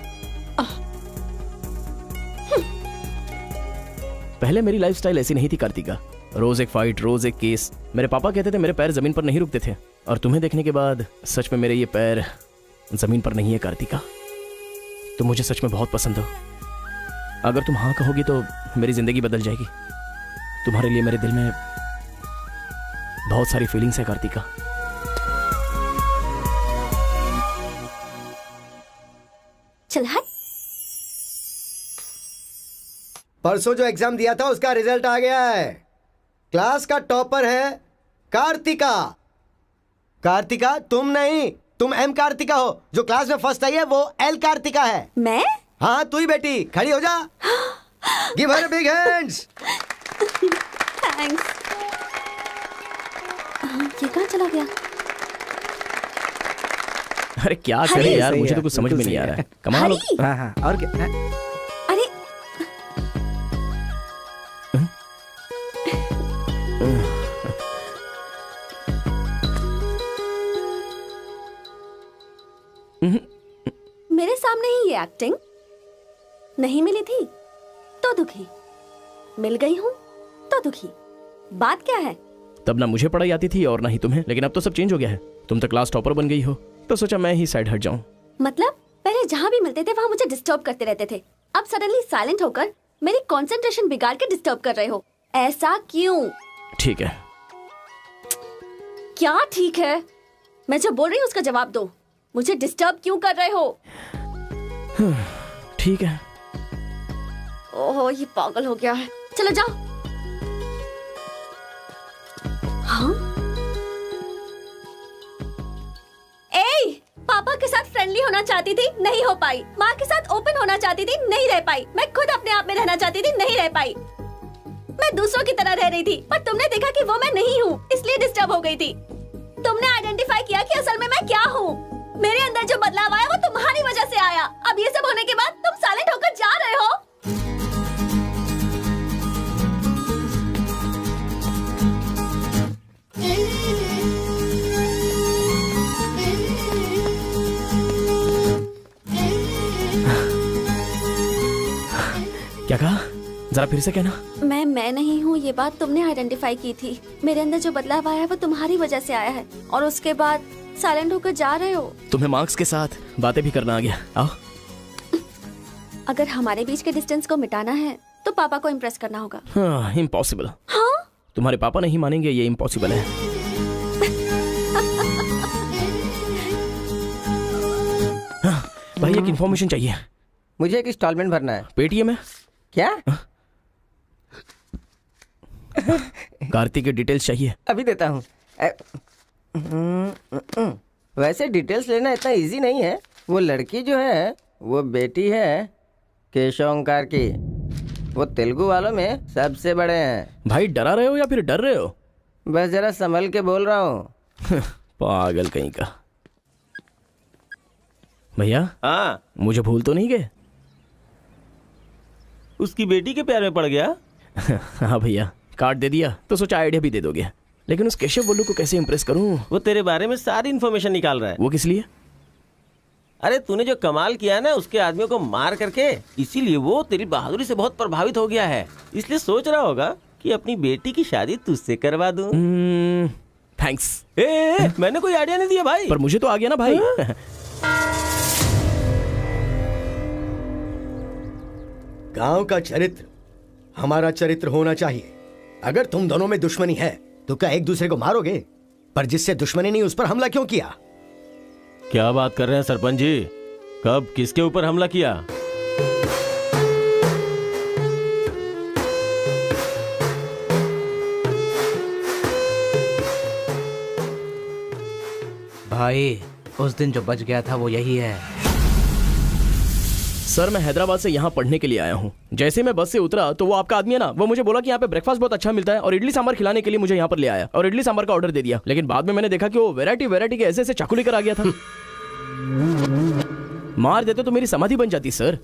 पहले मेरी लाइफस्टाइल ऐसी नहीं थी कार्तिका, रोज एक फाइट, रोज एक केस। मेरे पापा कहते थे मेरे पैर जमीन पर नहीं रुकते थे, और तुम्हें देखने के बाद सच में मेरे ये पैर जमीन पर नहीं है कार्तिका। तुम मुझे सच में बहुत पसंद हो। अगर तुम हाँ कहोगी तो मेरी जिंदगी बदल जाएगी। तुम्हारे लिए मेरे दिल में बहुत सारी फीलिंग्स है कार्तिका। चल हट। परसों जो एग्जाम दिया था उसका रिजल्ट आ गया है। क्लास का टॉपर है कार्तिका। कार्तिका तुम नहीं, तुम एम कार्तिका हो। जो क्लास में फर्स्ट आई है वो एल कार्तिका है। मैं? हाँ तू ही बेटी, खड़ी हो जा। Give her big hands. Thanks. ये कहाँ चला गया? अरे क्या करे यार, मुझे तो कुछ समझ में नहीं आ रहा है। कमाल हो। हाँ हाँ, और क्या? अरे मेरे सामने ही ये एक्टिंग। नहीं मिली थी तो दुखी, मिल गई हूँ तो दुखी। बात क्या है? तब ना मुझे पढ़ाई आती थी और ना ही तुम्हें, लेकिन अब तो सब चेंज हो गया है। तुम तो क्लास टॉपर बन गई हो, तो सोचा मैं ही साइड हट जाऊं। मतलब पहले जहाँ भी मिलते थे वहाँ मुझे डिस्टर्ब करते रहते थे, अब सडनली साइलेंट होकर मेरी कंसंट्रेशन बिगाड़ के डिस्टर्ब कर रहे हो। ऐसा क्यों? ठीक है। क्या ठीक है? मैं जो बोल रही हूँ उसका जवाब दो। मुझे डिस्टर्ब क्यों कर रहे हो? ठीक है, ओहो ये पागल हो गया है। चलो जाओ। हाँ? ए, पापा के साथ फ्रेंडली होना चाहती थी, नहीं हो पाई। माँ के साथ ओपन होना चाहती थी, नहीं रह पाई। मैं खुद अपने आप में रहना चाहती थी, नहीं रह पाई। मैं दूसरों की तरह रह रही थी, पर तुमने देखा कि वो मैं नहीं हूँ, इसलिए डिस्टर्ब हो गई थी। तुमने आइडेंटिफाई किया कि असल में मैं क्या हूँ। मेरे अंदर जो बदलाव आया वो तुम्हारी वजह से आया। अब ये सब होने के बाद तुम साइलेंट होकर जा रहे हो। क्या कहा? जरा फिर से कहना। मैं नहीं हूँ, ये बात तुमने आइडेंटिफाई की थी। मेरे अंदर जो बदलाव आया है वो तुम्हारी वजह से आया है, और उसके बाद साइलेंट होकर जा रहे हो। तुम्हें मार्क्स के साथ बातें भी करना आ गया। आओ। अगर हमारे बीच के डिस्टेंस को मिटाना है तो पापा को इम्प्रेस करना होगा। हाँ, इम्पॉसिबल। हाँ? तुम्हारे पापा नहीं मानेंगे, ये इम्पॉसिबल है। हाँ, भाई एक इन्फॉर्मेशन चाहिए। मुझे एक इंस्टॉलमेंट भरना है। पेटीएम है क्या? कार्तिक के डिटेल्स चाहिए। अभी देता हूँ। वैसे डिटेल्स लेना इतना इजी नहीं है। वो लड़की जो है वो बेटी है केशव ओंकार की। वो तेलुगु वालों में सबसे बड़े हैं। भाई डरा रहे हो या फिर डर रहे हो? बस जरा संभल के बोल रहा हूँ। पागल कहीं का। भैया हाँ, मुझे भूल तो नहीं गए? उसकी बेटी के प्यार में पड़ गया। हाँ भैया, कार्ड दे दिया तो सोचा आइडिया भी दे दोगे। लेकिन उस केशव बोलू को कैसे इंप्रेस करूं? वो तेरे बारे में सारी इन्फॉर्मेशन निकाल रहा है। वो किस लिए? अरे तूने जो कमाल किया ना उसके आदमियों को मार करके, इसीलिए वो तेरी बहादुरी से बहुत प्रभावित हो गया है। इसलिए सोच रहा होगा कि अपनी बेटी की शादी तुझसे करवा दूं। थैंक्स। मैंने कोई आइडिया नहीं दिया भाई। पर मुझे तो आ गया ना भाई। गांव का चरित्र हमारा चरित्र होना चाहिए। अगर तुम दोनों में दुश्मनी है तो क्या एक दूसरे को मारोगे? पर जिससे दुश्मनी नहीं उस पर हमला क्यों किया? क्या बात कर रहे हैं सरपंच जी? कब किसके ऊपर हमला किया? भाई उस दिन जो बच गया था वो यही है। सर मैं हैदराबाद से यहाँ पढ़ने के लिए आया हूँ। जैसे मैं बस से उतरा तो वो आपका आदमी है ना, वो मुझे बोला कि यहाँ पे ब्रेकफास्ट बहुत अच्छा मिलता है और इडली सांभर खिलाने के लिए मुझे यहाँ पर ले आया और इडली सांभर का ऑर्डर दे दिया। लेकिन बाद में मैंने देखा कि वो वैरायटी के ऐसे चाकू लेकर आ गया था। मार देते तो मेरी समाधि बन जाती सर।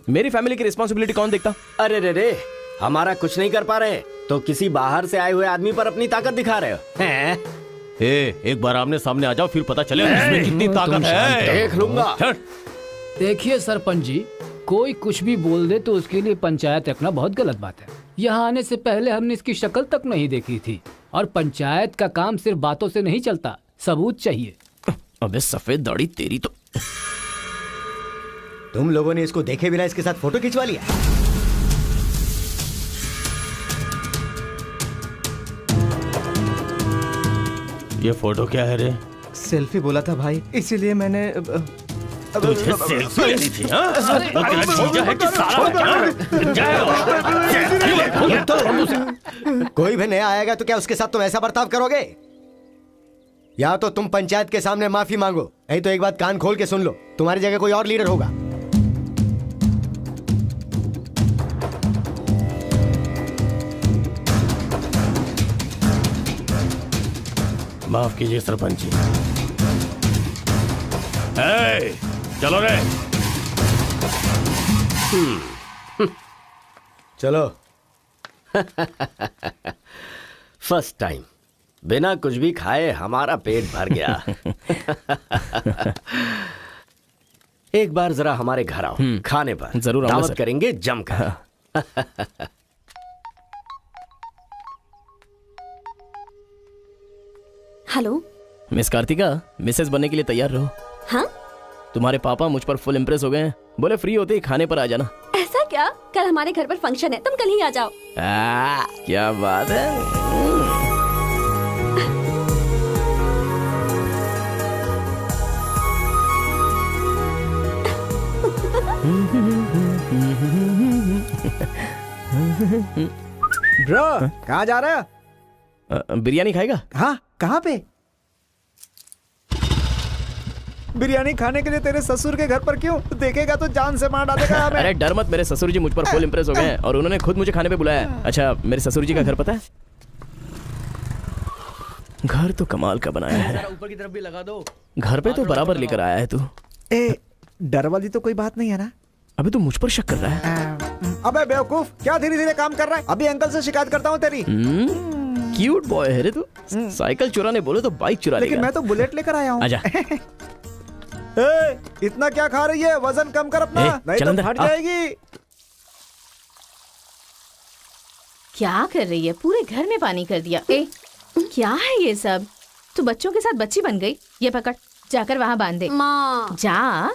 मेरी फैमिली की रिस्पॉन्सिबिलिटी कौन देखता? अरे रे हमारा कुछ नहीं कर पा रहे तो किसी बाहर से आए हुए आदमी पर अपनी ताकत दिखा रहे हो हैं? एक बार आमने सामने आ जाओ फिर पता चले इसमें कितनी ताकत है। देख लूंगा। देखिए सरपंच जी, कोई कुछ भी बोल दे तो उसके लिए पंचायत रखना बहुत गलत बात है। यहाँ आने से पहले हमने इसकी शक्ल तक नहीं देखी थी, और पंचायत का काम सिर्फ बातों से नहीं चलता, सबूत चाहिए। अबे सफेद दाढ़ी तेरी तो। तुम लोगों ने इसको देखे बिना इसके साथ फोटो खिंचवा लिया। ये फोटो क्या है रे? सेल्फी बोला था भाई, इसीलिए मैंने तुझे सेल्फी लेनी थी हाँ? वो तेरा जीजा है कि साला कोई भी नया आएगा तो क्या उसके साथ तुम ऐसा बर्ताव करोगे? या तो तुम पंचायत के सामने माफी मांगो, नहीं तो एक बात कान खोल के सुन लो, तुम्हारी जगह कोई और लीडर होगा। माफ कीजिए सरपंच जी। चलो रे। चलो। फर्स्ट टाइम बिना कुछ भी खाए हमारा पेट भर गया। एक बार जरा हमारे घर आओ, खाने पर जरूर दावत करेंगे जमकर। हेलो मिस कार्तिका, मिसेस बनने के लिए तैयार रहो। हाँ? तुम्हारे पापा मुझ पर फुल इम्प्रेस हो गए हैं, बोले फ्री होते ही खाने पर आ जाना। ऐसा क्या? कल हमारे घर पर फंक्शन है, तुम कल ही आ जाओ। क्या बात है। ब्रो कहाँ जा रहे हो? बिरयानी खाएगा? हाँ, कहाँ पे? बिरयानी खाने के लिए तेरे ससुर के घर पर क्यों? देखेगा तो जान से मार डालेगा हमें। अरे डर मत, मेरे ससुर जी मुझ पर फुल इम्प्रेस हो गए हैं और उन्होंने खुद मुझे खाने पे बुलाया है। अच्छा, मेरे ससुर जी का घर पता है? घर तो कमाल का बनाया है। ऊपर की तरफ भी लगा दो। घर पे तो बराबर लेकर आया है तू। ए, डर वाली तो कोई बात नहीं है ना? अबे तू मुझ पर शक कर रहा है? अबे बेवकूफ, क्या धीरे धीरे काम कर रहा है? अभी अंकल से शिकायत करता हूँ तेरी। क्यूट बॉय है रे तू। साइकिल चुराने बोले तो बाइक चुरा लेगा। लेकिन मैं तो बुलेट लेकर आया हूँ। आजा। इतना क्या खा रही है? वजन कम कर अपना, नहीं तो फट जाएगी। क्या कर रही है? पूरे घर में पानी कर दिया। ए, क्या है ये सब? तू बच्चों के साथ बच्ची बन गई। ये पकड़, जाकर वहाँ बांध दे। माँ जा।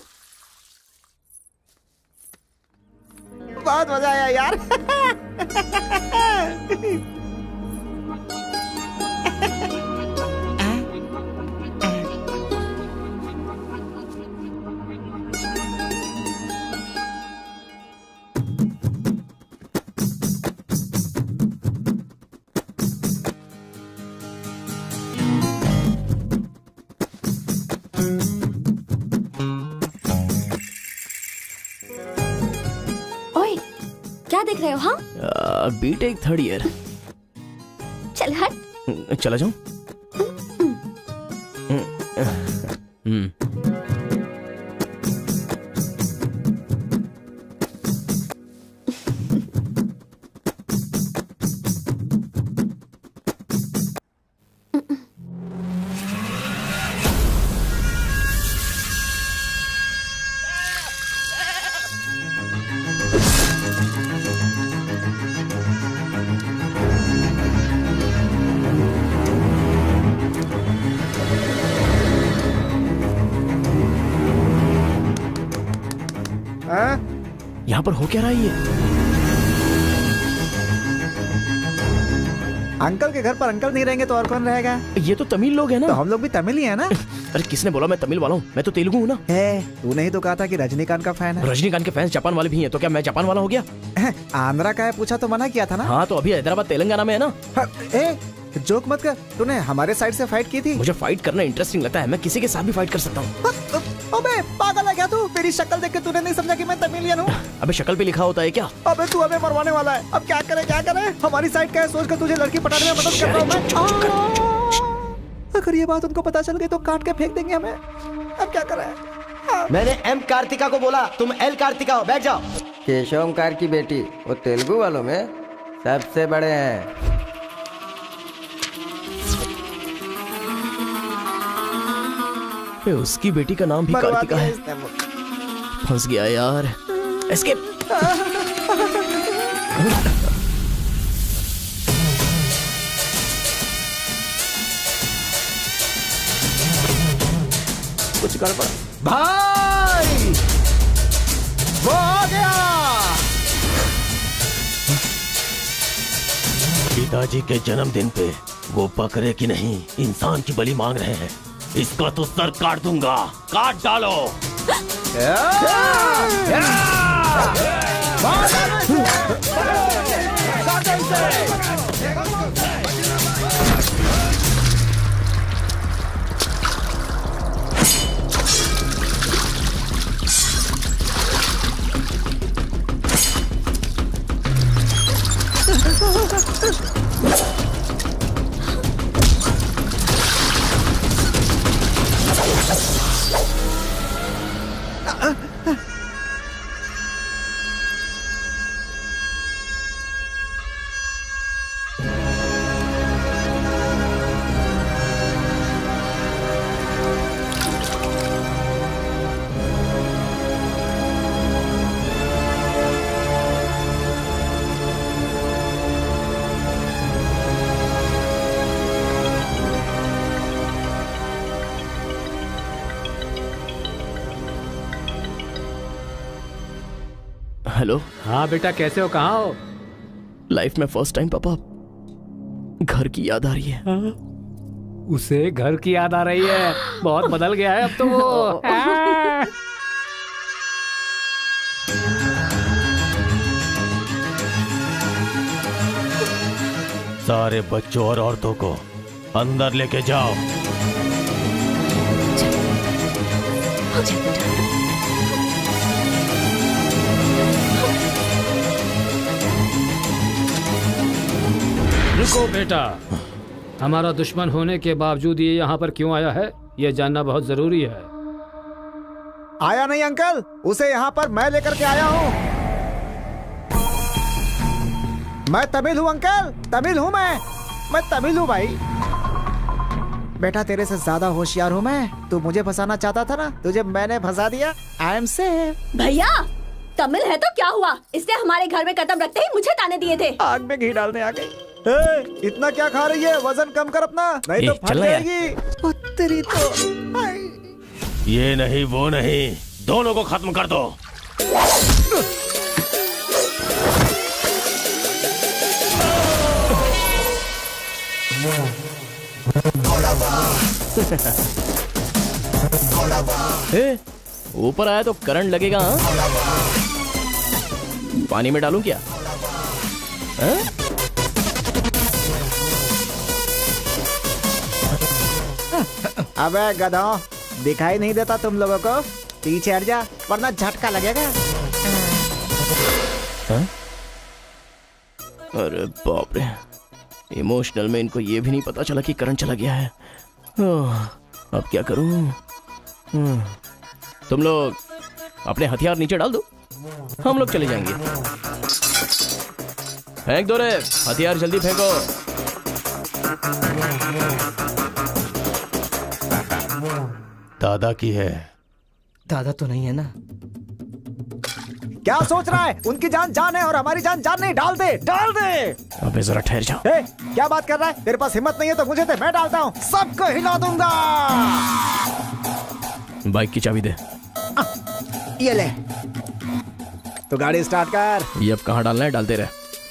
बहुत मजा आया यार। क्या देख रहे हो? हाँ, बीटेक 3rd ईयर। चल हट। चला जाऊं? यहाँ पर हो क्या रहा है ये? अंकल के घर पर अंकल नहीं रहेंगे तो और कौन रहेगा? ये तो तमिल लोग हैं ना? तो हम लोग भी तमिल ही है ना? अरे किसने बोला मैं तमिल वाला हूँ? मैं तो तेलुगु हूँ ना। तूने ही तो कहा था कि रजनीकांत का फैन है। रजनीकांत के फैंस जापान वाले भी हैं, तो क्या मैं जापान वाला हो गया? आंध्रा का है पूछा तो मना किया था ना? हाँ, तो अभी हैदराबाद तेलंगाना में है ना। जोक मत कर, तूने हमारे साइड से फाइट की थी। मुझे फाइट करना इंटरेस्टिंग लगता है, मैं किसी के साथ भी फाइट कर सकता हूँ। अबे पागल है क्या तू? मेरी शक्ल देख के तूने नहीं समझा कि मैं तमिलियन हूँ? अबे शक्ल पे लिखा होता है क्या? अबे तू हमें मरवाने वाला है। अब क्या करे क्या करे? हमारी साइड का है, सोच कर तुझे लड़की पटाने में मदद कर रहा हूँ मैं। अगर ये बात उनको पता चल गई तो काट के फेंक देंगे हमें। अब क्या करें? मैंने एम कार्तिका को बोला, तुम एल कार्तिका हो। बैठ जाओ। केशव ओंकार की बेटी वो तेलुगु वालों में सबसे बड़े हैं। उसकी बेटी का नाम भी कार्तिका है। फंस गया यार। एस्केप। कुछ कर पड़ा भाई, वो आ गया। पिताजी के जन्मदिन पे वो बकरे की नहीं इंसान की बलि मांग रहे हैं। इसका तो सर काट दूंगा। काट डालो। हेलो। हाँ बेटा, कैसे हो? कहाँ हो? लाइफ में फर्स्ट टाइम पापा घर की याद आ रही है। उसे घर की याद आ रही है? बहुत बदल गया है अब तो वो। सारे बच्चों और औरतों को अंदर लेके जाओ। रुको बेटा, हमारा दुश्मन होने के बावजूद ये यहाँ पर क्यों आया है, ये जानना बहुत जरूरी है। आया नहीं अंकल, उसे यहाँ पर मैं लेकर के आया हूँ। मैं तमिल हूँ अंकल, तमिल हूँ मैं तमिल हूँ भाई। बेटा तेरे से ज्यादा होशियार हूँ मैं। तू मुझे फंसाना चाहता था ना, तुझे मैंने फंसा दिया। I am safe. भैया तमिल है तो क्या हुआ, इसने हमारे घर में कदम रखते ही मुझे ताने दिए थे। आग में घी डालने आ गई। इतना क्या खा रही है, वजन कम कर अपना, नहीं तो फट जाएगी। तेरी तो ये नहीं वो नहीं, दोनों को खत्म कर दो। ऊपर आया तो करंट लगेगा। पानी में डालूं क्या? अबे गधों, दिखाई नहीं देता तुम लोगों को? पीछे हट जा वरना झटका लगेगा। अरे बाप रे, इमोशनल में इनको ये भी नहीं पता चला कि करंट चला गया है। अब क्या करूं? तुम लोग अपने हथियार नीचे डाल दो, हम लोग चले जाएंगे। फेंक दो रे हथियार, जल्दी फेंको। दादा की है। दादा तो नहीं है ना? क्या सोच रहा है? उनकी जान जान है और हमारी जान जान नहीं। डाल दे, डाल दे। अबे जरा ठहर जाओ। क्या बात कर रहा है? तेरे पास हिम्मत नहीं है तो मुझे दे, मैं डालता हूँ, सबको हिला दूंगा। बाइक की चाबी दे। ये ले, तो गाड़ी स्टार्ट कर। ये अब कहाँ डालना है डालते रहे,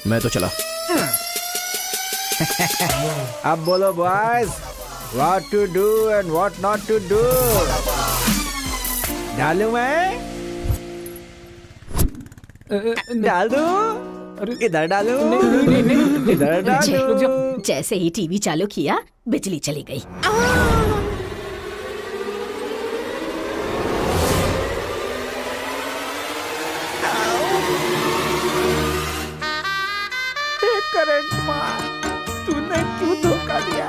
मैं तो चला। अब बोलो boys, what to do and what not to do. डालूं मैं? डाल दूं? इधर डालूं? इधर डालूं? जैसे ही टीवी चालू किया बिजली चली गई। करंट मार, तूने क्यों धोखा दिया?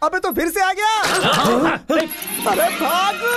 अबे तो फिर से आ गया। अरे भागो!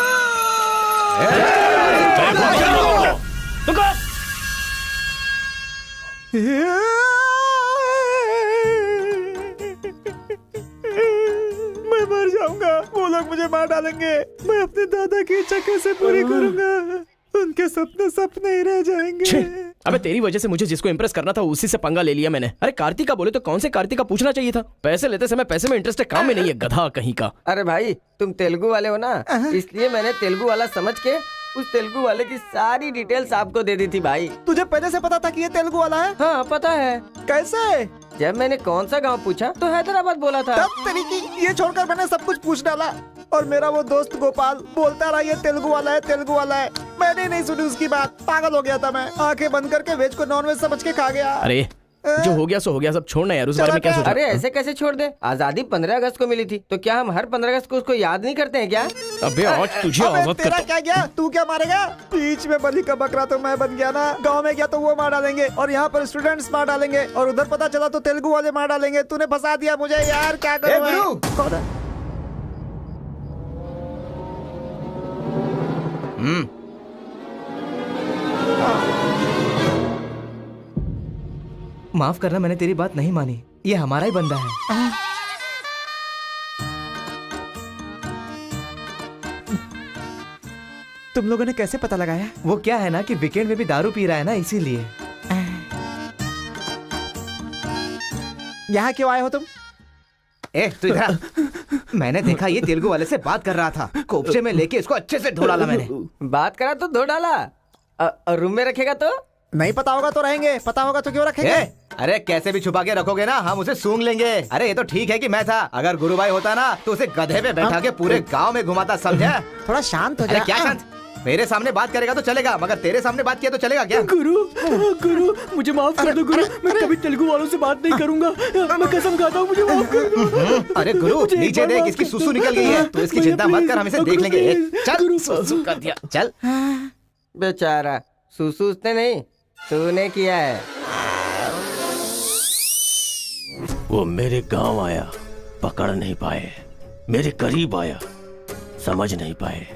मैं मर जाऊंगा, वो लोग मुझे मार डालेंगे। मैं अपने दादा की इच्छा कैसे पूरी करूंगा? उनके सपने सपने ही रह जाएंगे। अबे तेरी वजह से मुझे जिसको इम्प्रेस करना था उसी से पंगा ले लिया मैंने। अरे कार्तिका बोले तो कौन से कार्तिका पूछना चाहिए था। पैसे लेते समय पैसे में इंटरेस्ट है, काम में नहीं है, गधा कहीं का। अरे भाई तुम तेलुगु वाले हो ना, इसलिए मैंने तेलुगु वाला समझ के उस तेलुगु वाले की सारी डिटेल्स आपको दे दी थी भाई। तुझे पहले से पता था कि ये तेलुगु वाला है? हाँ पता है। कैसे? जब मैंने कौन सा गांव पूछा तो हैदराबाद बोला था। तब तरीकी ये छोड़कर मैंने सब कुछ पूछ डाला और मेरा वो दोस्त गोपाल बोलता रहा ये तेलुगु वाला है, तेलुगु वाला है। मैंने नहीं सुनी उसकी बात, पागल हो गया था मैं। आंखें बंद करके वेज को नॉन वेज समझ के खा गया। अरे जो हो गया सो हो गया, सब छोड़ना यार, उस बारे में क्या सोचा? अरे ऐसे कैसे छोड़ दे? आजादी 15 अगस्त को मिली थी, तो क्या हम हर 15 अगस्त को उसको याद नहीं करते हैं क्या? अबे आज तुझे आजाद तेरा क्या गया? तू क्या मारेगा? बीच में बलि का बकरा तो मैं बन गया ना। गांव में गया तो वो मार डालेंगे और यहाँ पर स्टूडेंट्स मार डालेंगे और उधर पता चला तो तेलुगु वाले मार डालेंगे। तूने फंसा दिया मुझे यार, क्या करूँ? माफ करना, मैंने तेरी बात नहीं मानी। ये हमारा ही बंदा है। तुम लोगों ने कैसे पता लगाया? वो क्या है ना कि वीकेंड में भी दारू पी रहा है ना, इसीलिए। यहाँ क्यों आए हो तुम? तू इधर। मैंने देखा ये तेलुगु वाले से बात कर रहा था, कोपचे में लेके इसको अच्छे से धो डाला मैंने। बात करा तो धो डाला, रूम में रखेगा तो नहीं पता होगा तो रहेंगे, पता होगा तो क्यों रखेंगे? अरे कैसे भी छुपा के रखोगे ना, हम उसे सूंघ लेंगे। अरे ये तो ठीक है कि मैं था, अगर गुरु भाई होता ना तो उसे गधे पे बैठा के पूरे गांव में घुमाता, समझा? थोड़ा शांत हो अरे जा। क्या शांत? मेरे सामने बात करेगा तो चलेगा, मगर तेरे सामने बात किया तो चलेगा क्या? गुरु मुझे माफ कर दो गुरु, मैं कभी तेलुगु वालों से बात नहीं करूंगा, मैं कसम खाता हूँ, मुझे माफ कर दो। अरे गुरु नीचे देख, इसकी सुसु निकल गई है, तो इसकी चिंता मत कर, हम इसे देख लेंगे। चल सुसु कर दिया, चल। बेचारा सुसु उसने नहीं, तूने किया है। वो मेरे गांव आया, पकड़ नहीं पाए, मेरे करीब आया, समझ नहीं पाए,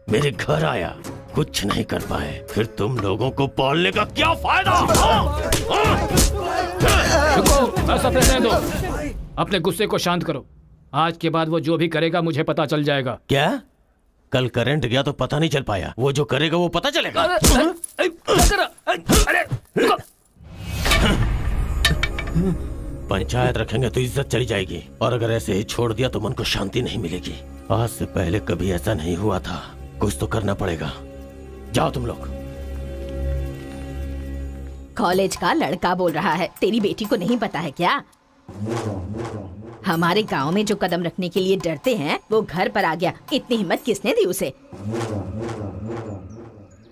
मेरे घर आया, कुछ नहीं कर पाए, फिर तुम लोगों को पालने का क्या फायदा? रुको, ऐसा रहने दो, अपने गुस्से को शांत करो। आज के बाद वो जो भी करेगा मुझे पता चल जाएगा। क्या? कल करंट गया तो पता नहीं चल पाया, वो जो करेगा वो पता चलेगा। पंचायत रखेंगे तो इज्जत चली जाएगी, और अगर ऐसे ही छोड़ दिया तो मन को शांति नहीं मिलेगी। आज से पहले कभी ऐसा नहीं हुआ था, कुछ तो करना पड़ेगा। जाओ तुम लोग। कॉलेज का लड़का बोल रहा है, तेरी बेटी को नहीं पता है क्या? हमारे गांव में जो कदम रखने के लिए डरते हैं वो घर पर आ गया। इतनी हिम्मत किसने दी उसे?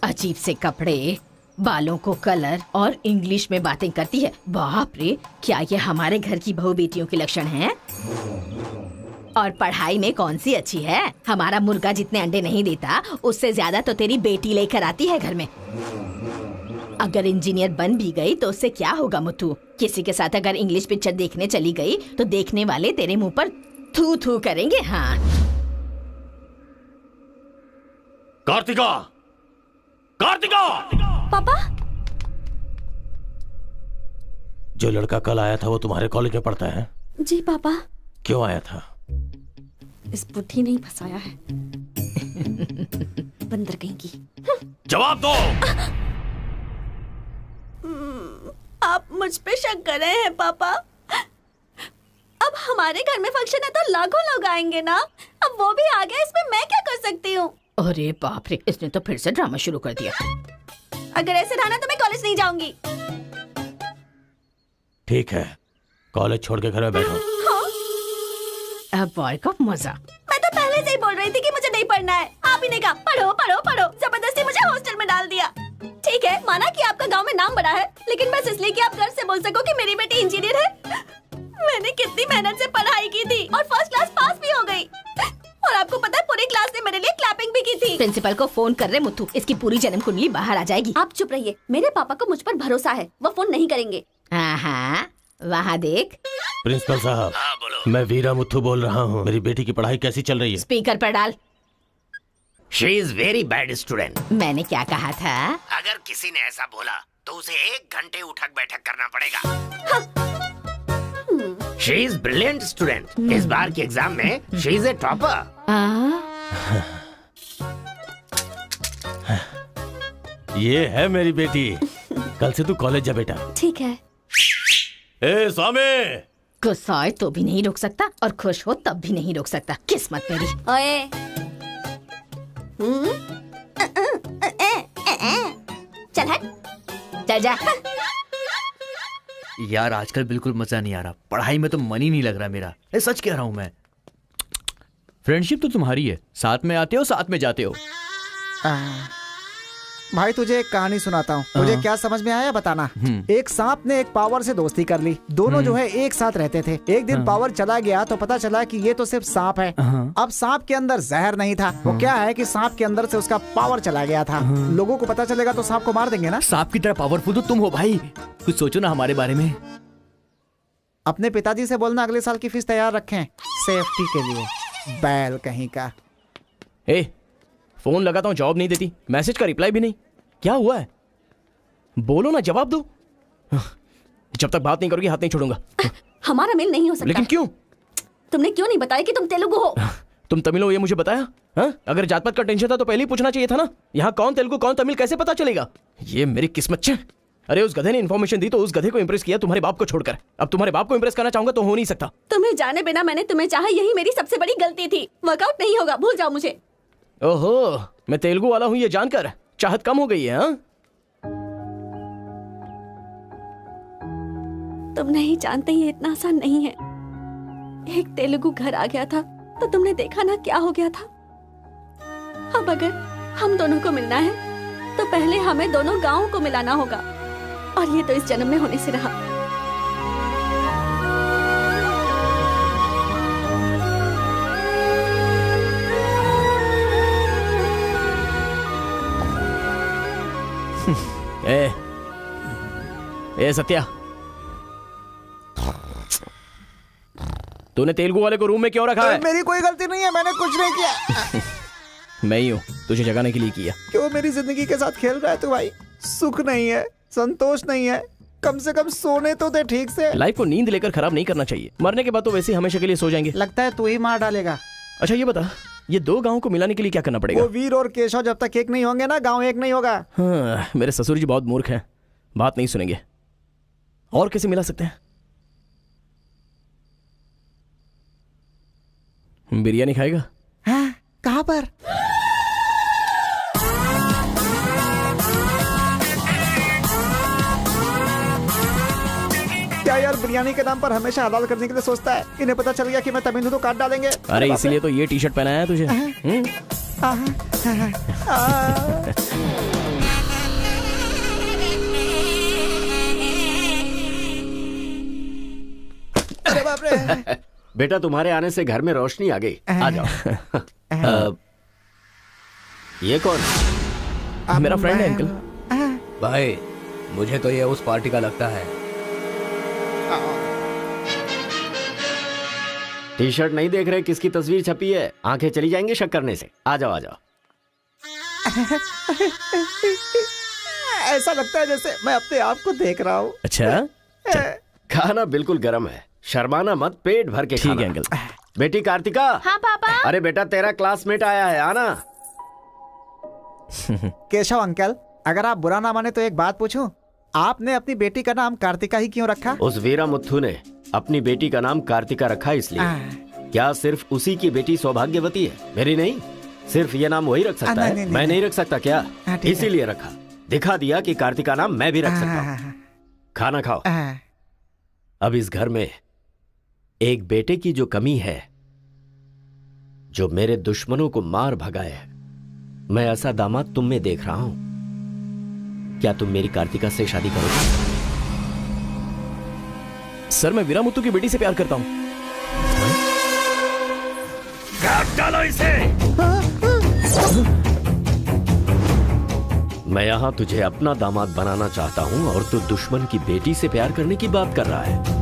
अजीब से कपड़े, बालों को कलर और इंग्लिश में बातें करती है। बाप रे, क्या ये हमारे घर की बहू बेटियों के लक्षण हैं? और पढ़ाई में कौन सी अच्छी है? हमारा मुर्गा जितने अंडे नहीं देता उससे ज्यादा तो तेरी बेटी लेकर आती है घर में। अगर इंजीनियर बन भी गई तो उससे क्या होगा मुथु? किसी के साथ अगर इंग्लिश पिक्चर देखने चली गई तो देखने वाले तेरे मुंह पर थू थू करेंगे। हाँ कार्तिका, कार्तिका! पापा, जो लड़का कल आया था वो तुम्हारे कॉलेज में पढ़ता है? जी पापा। क्यों आया था? इस बुढ़ी ने ही फंसाया है, बंदर कहीं की। जवाब दो। आप मुझ पे शक कर रहे हैं पापा? अब हमारे घर में फंक्शन है तो लाखों लोग आएंगे ना, अब वो भी आ गया, इसमें मैं क्या कर सकती हूँ? अरे बाप रे, इसने तो फिर से ड्रामा शुरू कर दिया। अगर ऐसे रहा तो मैं कॉलेज नहीं जाऊंगी। ठीक है, कॉलेज छोड़ के घर में बैठो। अब बॉय का मजा। मैं तो पहले से ही बोल रही थी कि मुझे नहीं पढ़ना है, आप ही ने कहा पढ़ो पढ़ो पढ़ो, जबरदस्ती मुझे हॉस्टल में डाल दिया। ठीक है, माना कि आपका गांव में नाम बड़ा है, लेकिन बस इसलिए कि आप घर से बोल सको कि मेरी बेटी इंजीनियर है। मैंने कितनी मेहनत से पढ़ाई की थी और फर्स्ट क्लास पास भी हो गई, और आपको पता है पूरी क्लास ने मेरे लिए क्लैपिंग भी की थी। प्रिंसिपल को फोन कर रहे मुथु, इसकी पूरी जन्म कुंडली बाहर आ जाएगी। आप चुप रहिए, मेरे पापा को मुझ पर भरोसा है, वो फोन नहीं करेंगे। हाँ, वहाँ देख। प्रिंसिपल साहब, मैं वीरा मुथु बोल रहा हूँ, मेरी बेटी की पढ़ाई कैसी चल रही है? स्पीकर पर डाल। She is very bad student. मैंने क्या कहा था? अगर किसी ने ऐसा बोला तो उसे 1 घंटे उठक बैठक करना पड़ेगा। She is brilliant student. इस बार के एग्जाम में शी इज ए टॉपर। ये है मेरी बेटी, कल से तू कॉलेज जा बेटा। ठीक है। ए स्वामी, गुस्सा आए तो भी नहीं रोक सकता और खुश हो तब भी नहीं रोक सकता। किस्मत मेरी। ओए, चल हट, चल जा। यार आजकल बिल्कुल मजा नहीं आ रहा, पढ़ाई में तो मन ही नहीं लग रहा मेरा। सच कह रहा हूँ मैं। फ्रेंडशिप तो तुम्हारी है, साथ में आते हो साथ में जाते हो। भाई तुझे एक कहानी सुनाता हूँ, मुझे क्या समझ में आया बताना। एक सांप ने एक पावर से दोस्ती कर ली, दोनों जो है एक साथ रहते थे। एक दिन पावर चला गया तो पता चला कि ये तो सिर्फ सांप है। अब सांप के अंदर जहर नहीं था, वो क्या है कि सांप के अंदर से उसका पावर चला गया था। लोगों को पता चलेगा तो सांप को मार देंगे ना। सांप की तरह पावरफुल तो तुम हो भाई, कुछ सोचो ना हमारे बारे में। अपने पिताजी से बोलना अगले साल की फीस तैयार रखें, सेफ्टी के लिए। बैल कहीं का। फोन लगाता हूँ, जवाब नहीं देती, मैसेज का रिप्लाई भी नहीं। क्या हुआ है? बोलो ना, जवाब दो। जब तक बात नहीं करोगी हाथ नहीं छोड़ूंगा। हमारा मेल नहीं हो सकता। लेकिन क्यों? तुमने क्यों नहीं बताया कि तुम तेलुगु हो? तुम तमिल हो ये मुझे बताया? हाँ? अगर जात पात का टेंशन था तो पहले ही पूछना चाहिए था ना। यहाँ कौन तेलुगु कौन तमिल कैसे पता चलेगा? ये मेरी किस्मत है। अरे उस गधे ने इन्फॉर्मेशन दी तो उस गधे को इंप्रेस किया तुम्हारे बाप को छोड़कर। अब तुम्हारे बाप को इंप्रेस करना चाहूंगा तो हो नहीं सकता। तुम्हें जाने बिना मैंने तुम्हें चाहा, यही मेरी सबसे बड़ी गलती थी। वर्कआउट नहीं होगा, भूल जाओ मुझे। ओहो, मैं तेलुगु वाला हूँ ये जानकर चाहत कम हो गई है। हाँ? तुम नहीं जानते ये इतना आसान नहीं है। एक तेलुगु घर आ गया था तो तुमने देखा ना क्या हो गया था। अब अगर हम दोनों को मिलना है तो पहले हमें दोनों गांवों को मिलाना होगा, और ये तो इस जन्म में होने से रहा। ए सत्या, तूने तेलुगु वाले को रूम में क्यों रखा है? मेरी कोई गलती नहीं है, मैंने कुछ नहीं किया। मैं ही हूँ तुझे जगाने के लिए किया। क्यों मेरी जिंदगी के साथ खेल रहा है तू भाई? सुख नहीं है, संतोष नहीं है, कम से कम सोने तो दे ठीक से। लाइफ को नींद लेकर खराब नहीं करना चाहिए, मरने के बाद तो वैसे ही हमेशा के लिए सो जाएंगे। लगता है तू ही मार डालेगा। अच्छा ये बता, ये दो गांवों को मिलाने के लिए क्या करना पड़ेगा? वो वीर और केशव जब तक एक नहीं होंगे ना, गांव एक नहीं होगा। हाँ, मेरे ससुर जी बहुत मूर्ख हैं, बात नहीं सुनेंगे। और कैसे मिला सकते हैं? बिरयानी खाएगा? हाँ, कहाँ पर? क्या यार बिरयानी के नाम पर हमेशा हलाल करने के लिए सोचता है। इन्हें पता चल गया कि मैं तमिल हूं तो काट डालेंगे। अरे इसीलिए तो ये टी शर्ट पहनाया है तुझे। अरे बाप रे। बेटा तुम्हारे आने से घर में रोशनी आ गई। आ जाओ। ये कौन? मेरा फ्रेंड है अंकल। भाई मुझे तो ये उस पार्टी का लगता है। टी शर्ट नहीं देख रहे किसकी तस्वीर छपी है? आंखें चली जाएंगी शक करने से। आ जाओ आ जाओ। ऐसा लगता है जैसे मैं अपने आप को देख रहा हूँ। अच्छा खाना बिल्कुल गर्म है, शर्माना मत, पेट भर के खाना। ठीक है अंकल। बेटी कार्तिका। हाँ पापा। अरे बेटा तेरा क्लासमेट आया है, आना। केशव अंकल, अगर आप बुरा ना माने तो एक बात पूछूं? आपने अपनी बेटी का नाम कार्तिका ही क्यों रखा? उस वीरा मुथ्थू ने अपनी बेटी का नाम कार्तिका रखा इसलिए। क्या सिर्फ उसी की बेटी सौभाग्यवती है? मेरी नहीं, सिर्फ ये नाम वही रख सकता है। मैं नहीं रख सकता क्या? इसीलिए रखा, दिखा दिया कि कार्तिका नाम मैं भी रख सकता हूँ। खाना खाओ। अब इस घर में एक बेटे की जो कमी है, जो मेरे दुश्मनों को मार भगाए, मैं ऐसा दामाद तुम में देख रहा हूं। क्या तुम मेरी कार्तिका से शादी करोगे? सर मैं वीरा मुत्तू की बेटी से प्यार करता हूँ। काट डालो इसे। मैं यहां तुझे अपना दामाद बनाना चाहता हूं और तू दुश्मन की बेटी से प्यार करने की बात कर रहा है।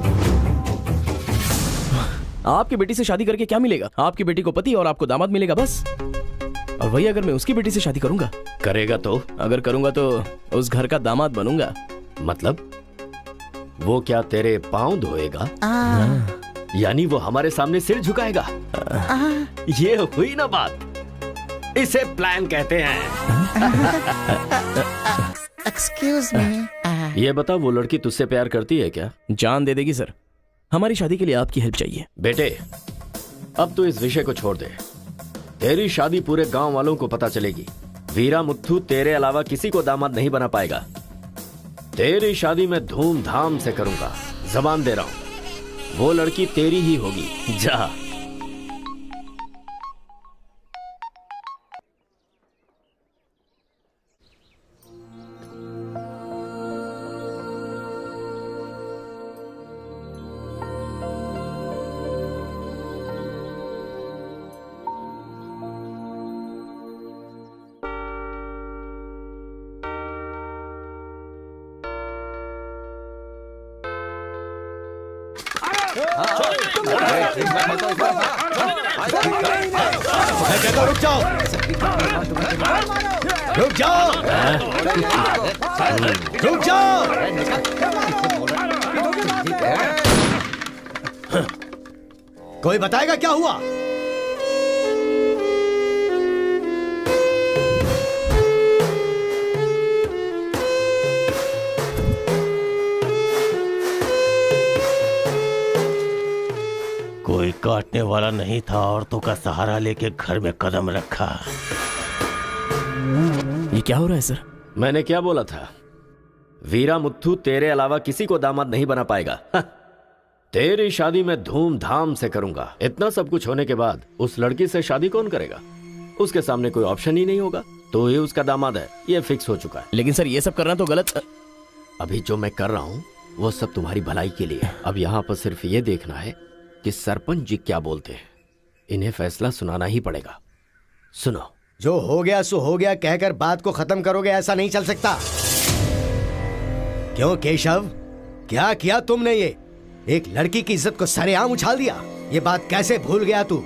आपकी बेटी से शादी करके क्या मिलेगा? आपकी बेटी को पति और आपको दामाद मिलेगा बस। और वही अगर मैं उसकी बेटी से शादी करूंगा। करेगा तो? अगर करूंगा तो उस घर का दामाद बनूंगा। मतलब वो क्या तेरे पांव धोएगा? यानी वो हमारे सामने सिर झुकाएगा? ये हुई ना बात। इसे प्लान कहते हैं। Excuse me. ये बता, वो लड़की तुझसे प्यार करती है क्या? जान दे देगी सर। हमारी शादी के लिए आपकी हेल्प चाहिए। बेटे अब तू इस विषय को छोड़ दे। तेरी शादी पूरे गांव वालों को पता चलेगी। वीरा मुत्थू तेरे अलावा किसी को दामाद नहीं बना पाएगा। तेरी शादी मैं धूमधाम से करूंगा, जबान दे रहा हूं। वो लड़की तेरी ही होगी। जा। रुक जाओ, रुक जाओ, रुक जाओ। कोई बताएगा क्या हुआ? कोई काटने वाला नहीं था, औरतों का सहारा लेके घर में कदम रखा। ये क्या हो रहा है सर? मैंने क्या बोला था? वीरा मुत्थू तेरे अलावा किसी को दामाद नहीं बना पाएगा। तेरी शादी में धूमधाम से करूंगा। इतना सब कुछ होने के बाद उस लड़की से शादी कौन करेगा? उसके सामने कोई ऑप्शन ही नहीं होगा, तो ये उसका दामाद है, ये फिक्स हो चुका है। लेकिन सर ये सब करना तो गलत। अभी जो मैं कर रहा हूँ वो सब तुम्हारी भलाई के लिए। अब यहाँ पर सिर्फ ये देखना है कि सरपंच जी क्या बोलते हैं। इन्हें फैसला सुनाना ही पड़ेगा। सुनो। जो हो गया सो हो गया कहकर बात को खत्म करोगे, ऐसा नहीं चल सकता। क्यों केशव, क्या किया तुमने? ये एक लड़की की इज्जत को सरेआम उछाल दिया। ये बात कैसे भूल गया तू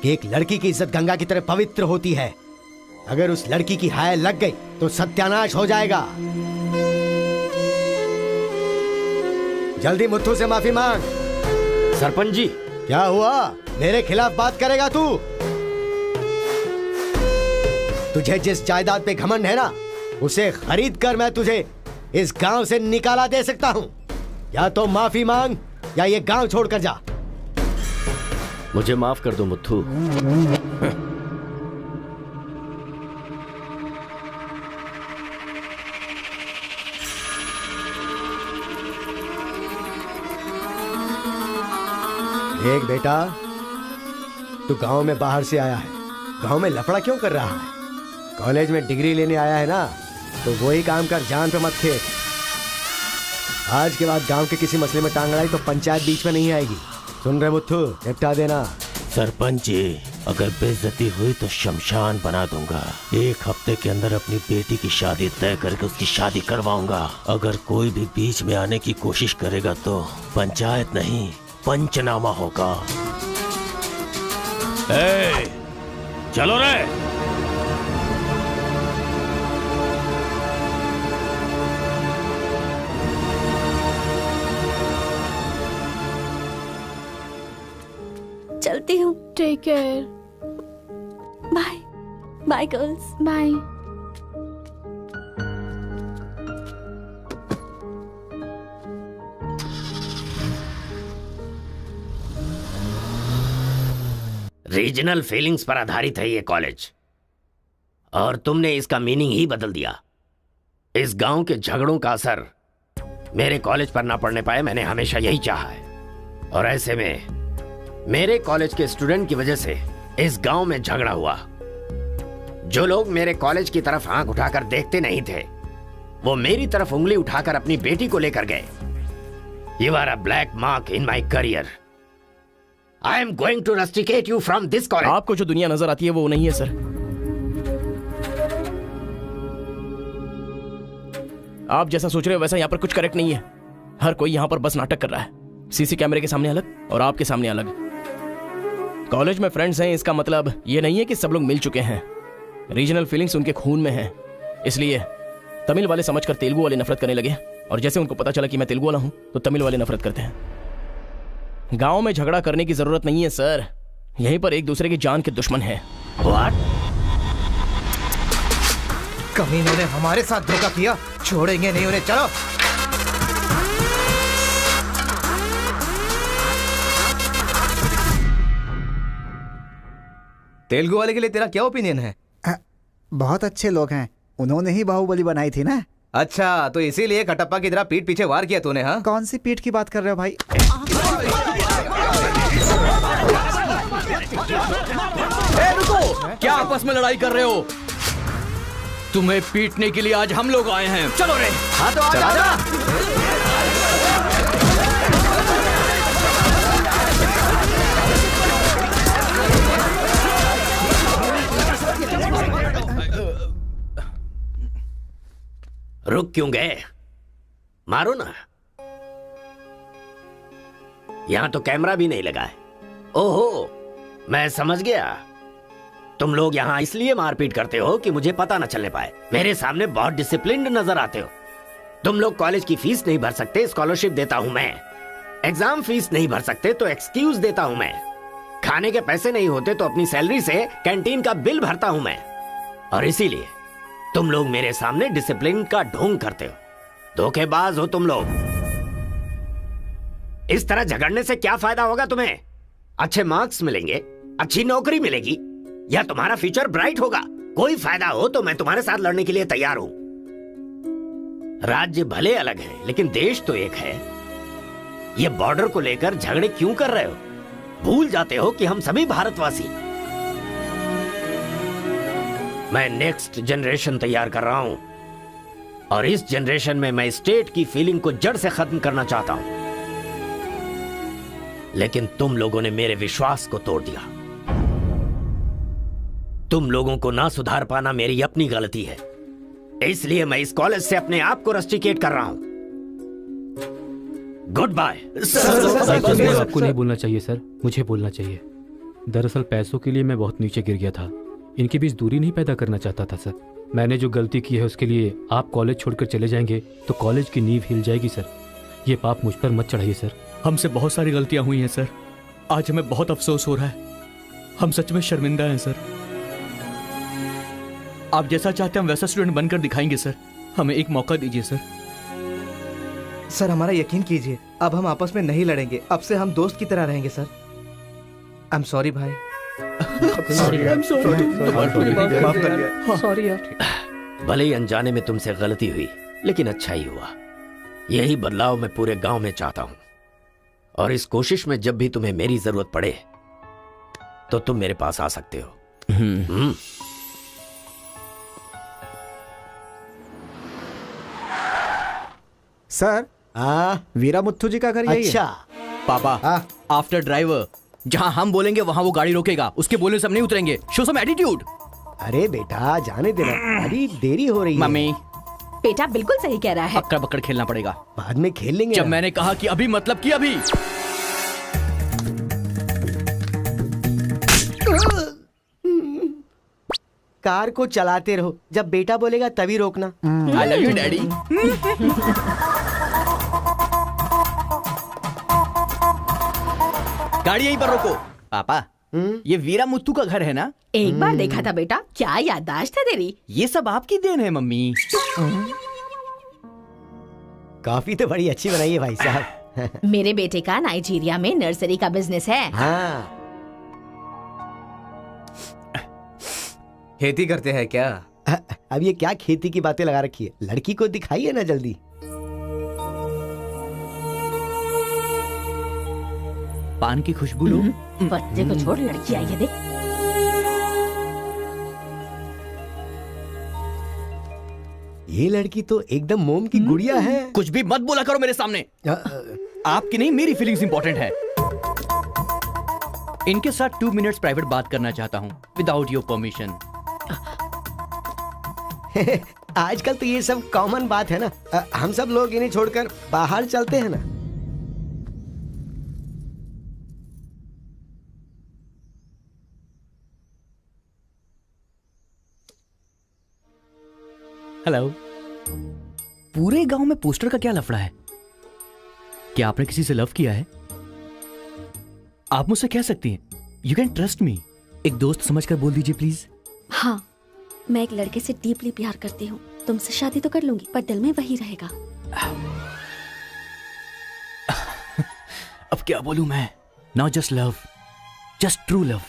कि एक लड़की की इज्जत गंगा की तरह पवित्र होती है। अगर उस लड़की की हाय लग गई तो सत्यानाश हो जाएगा। जल्दी मुत्थू से माफी मांग। सरपंच जी। क्या हुआ? मेरे खिलाफ बात करेगा तू? तुझे जिस जायदाद पे घमंड है ना, उसे खरीद कर मैं तुझे इस गांव से निकाला दे सकता हूं। या तो माफी मांग या ये गांव छोड़कर जा। मुझे माफ कर दो मुत्थू। देख बेटा, तू गांव में बाहर से आया है, गांव में लफड़ा क्यों कर रहा है? कॉलेज में डिग्री लेने आया है ना, तो वही काम कर, जान पे मत खेल। आज के बाद गांव के किसी मसले में टांग अड़ाई तो पंचायत बीच में नहीं आएगी। सुन रहे मुत्थू, निपटा देना। सरपंच जी, अगर बेइज्जती हुई तो शमशान बना दूंगा। 1 हफ्ते के अंदर अपनी बेटी की शादी तय करके उसकी शादी करवाऊंगा। अगर कोई भी बीच में आने की कोशिश करेगा तो पंचायत नहीं, पंचनामा होगा। चलो रे। चलती हूँ। Take care. Bye bye girls. Bye. Regional feelings पर आधारित है ये कॉलेज, और तुमने इसका मीनिंग ही बदल दिया। इस गांव के झगड़ों का असर मेरे कॉलेज पर ना पड़ने पाए, मैंने हमेशा यही चाहा है। और ऐसे में मेरे कॉलेज के स्टूडेंट की वजह से इस गांव में झगड़ा हुआ। जो लोग मेरे कॉलेज की तरफ आंख उठाकर देखते नहीं थे, वो मेरी तरफ उंगली उठाकर अपनी बेटी को लेकर गए। You are a black mark in my career. I am going to rusticate you from this college. आपको जो दुनिया नजर आती है वो नहीं है सर। आप जैसा सोच रहे हो वैसा यहाँ पर कुछ करेक्ट नहीं है। हर कोई यहाँ पर बस नाटक कर रहा है। सीसी कैमरे के सामने अलग और आपके सामने अलग। कॉलेज में फ्रेंड्स हैं, इसका मतलब ये नहीं है कि सब लोग मिल चुके हैं। रीजनल फीलिंग्स उनके खून में है, इसलिए तमिल वाले समझकर तेलुगु वाले नफरत करने लगे, और जैसे उनको पता चला कि मैं तेलुगु वाला हूं तो तमिल वाले नफरत करते हैं। गांव में झगड़ा करने की जरूरत नहीं है सर, यहीं पर एक दूसरे की जान के दुश्मन है। कमीनों ने हमारे साथ धोखा किया, छोड़ेंगे नहीं उन्हें। चलो। तेलुगु वाले के लिए तेरा क्या ओपिनियन है? बहुत अच्छे लोग हैं, उन्होंने ही बाहुबली बनाई थी ना। अच्छा, तो इसीलिए कटप्पा की तरह पीठ पीछे वार किया तूने? हाँ, कौन सी पीठ की बात कर रहे हो भाई? रुको, क्या आपस में लड़ाई कर रहे हो? तुम्हें पीटने के लिए आज हम लोग आए हैं। चलो रे। हाँ तो आजा। रुक क्यों गए? मारो ना। यहां तो कैमरा भी नहीं लगा है। ओहो, मैं समझ गया। तुम लोग यहां इसलिए मारपीट करते हो कि मुझे पता न चलने पाए। मेरे सामने बहुत डिसिप्लिन्ड नजर आते हो। तुम लोग कॉलेज की फीस नहीं भर सकते, स्कॉलरशिप देता हूं मैं। एग्जाम फीस नहीं भर सकते तो एक्सक्यूज देता हूं मैं। खाने के पैसे नहीं होते तो अपनी सैलरी से कैंटीन का बिल भरता हूं मैं। और इसीलिए तुम लोग मेरे सामने डिसिप्लिन का ढोंग करते हो। धोखेबाज हो तुम लोग। इस तरह झगड़ने से क्या फायदा होगा तुम्हें? अच्छे मार्क्स मिलेंगे, अच्छी नौकरी मिलेगी, या तुम्हारा फ्यूचर ब्राइट होगा। कोई फायदा हो तो मैं तुम्हारे साथ लड़ने के लिए तैयार हूं। राज्य भले अलग हैं, लेकिन देश तो एक है। ये बॉर्डर को लेकर झगड़े क्यों कर रहे हो? भूल जाते हो कि हम सभी भारतवासी। मैं नेक्स्ट जनरेशन तैयार कर रहा हूं, और इस जनरेशन में मैं स्टेट की फीलिंग को जड़ से खत्म करना चाहता हूं। लेकिन तुम लोगों ने मेरे विश्वास को तोड़ दिया। तुम लोगों को ना सुधार पाना मेरी अपनी गलती है, इसलिए मैं इस कॉलेज से अपने आप को रस्टिकेट कर रहा हूं। Good bye. आपको नहीं बोलना चाहिए सर, मुझे बोलना चाहिए। दरअसल पैसों के लिए मैं बहुत नीचे गिर गया था। इनके बीच दूरी नहीं पैदा करना चाहता था सर। मैंने जो गलती की है उसके लिए आप कॉलेज छोड़कर चले जाएंगे तो कॉलेज की नींव हिल जाएगी सर। ये पाप मुझ पर मत चढ़ाइए सर। हमसे बहुत सारी गलतियां हुई हैं सर। आज हमें बहुत अफसोस हो रहा है। हम सच में शर्मिंदा हैं सर। आप जैसा चाहते हैं हम वैसा स्टूडेंट बनकर दिखाएंगे सर। हमें एक मौका दीजिए सर। सर हमारा यकीन कीजिए, अब हम आपस में नहीं लड़ेंगे। अब से हम दोस्त की तरह रहेंगे सर। आई एम सॉरी भाई। सॉरी यार। भले ही अनजाने में तुमसे गलती हुई, लेकिन अच्छा ही हुआ। यही बदलाव मैं पूरे गांव में चाहता हूं, और इस कोशिश में जब भी तुम्हें मेरी जरूरत पड़े तो तुम मेरे पास आ सकते हो। सर, वीरा मुत्थु जी का घर यही है। अच्छा पापा, आफ्टर ड्राइवर, जहां हम बोलेंगे वहां वो गाड़ी रोकेगा। उसके बोलने से हम नहीं उतरेंगे। Show some attitude. अरे बेटा जाने देना, अभी देरी हो रही है। मम्मी, बेटा बिल्कुल सही कह रहा है। अक्कड़ बक्कड़ खेलना पड़ेगा। बाद में खेल लेंगे। जब मैंने कहा कि अभी मतलब कि अभी। कार को चलाते रहो, जब बेटा बोलेगा तभी रोकना। आई लव यू डैडी। गाड़ी यहीं पर रोको। पापा, ये वीरा मुत्तू का घर है ना? एक बार देखा था बेटा। क्या याददाश्त है तेरी। ये सब आपकी देन है मम्मी। कॉफी तो बड़ी अच्छी बनाई है भाई साहब। मेरे बेटे का नाइजीरिया में नर्सरी का बिजनेस है। हाँ। खेती करते हैं क्या? अब ये क्या खेती की बातें लगा रखी है? लड़की को दिखाइए ना जल्दी। पान की खुशबू लो। बच्चे को छोड़, लड़की आई है देख। ये लड़की तो एकदम मोम की गुड़िया है। कुछ भी मत बोला करो मेरे सामने। आपकी नहीं, मेरी फीलिंग्स इंपॉर्टेंट है। इनके साथ 2 मिनट्स प्राइवेट बात करना चाहता हूँ, विदाउट योर परमिशन। आजकल तो ये सब कॉमन बात है ना। हम सब लोग इन्हें छोड़कर बाहर चलते हैं ना। हेलो। पूरे गांव में पोस्टर का क्या लफड़ा है? क्या आपने किसी से लव किया है? आप मुझसे कह सकती हैं, यू कैन ट्रस्ट मी। एक दोस्त समझकर बोल दीजिए प्लीज। हाँ, मैं एक लड़के से डीपली प्यार करती हूँ। तुमसे शादी तो कर लूंगी, पर दिल में वही रहेगा। अब क्या बोलूं मैं? Not just love, just true love.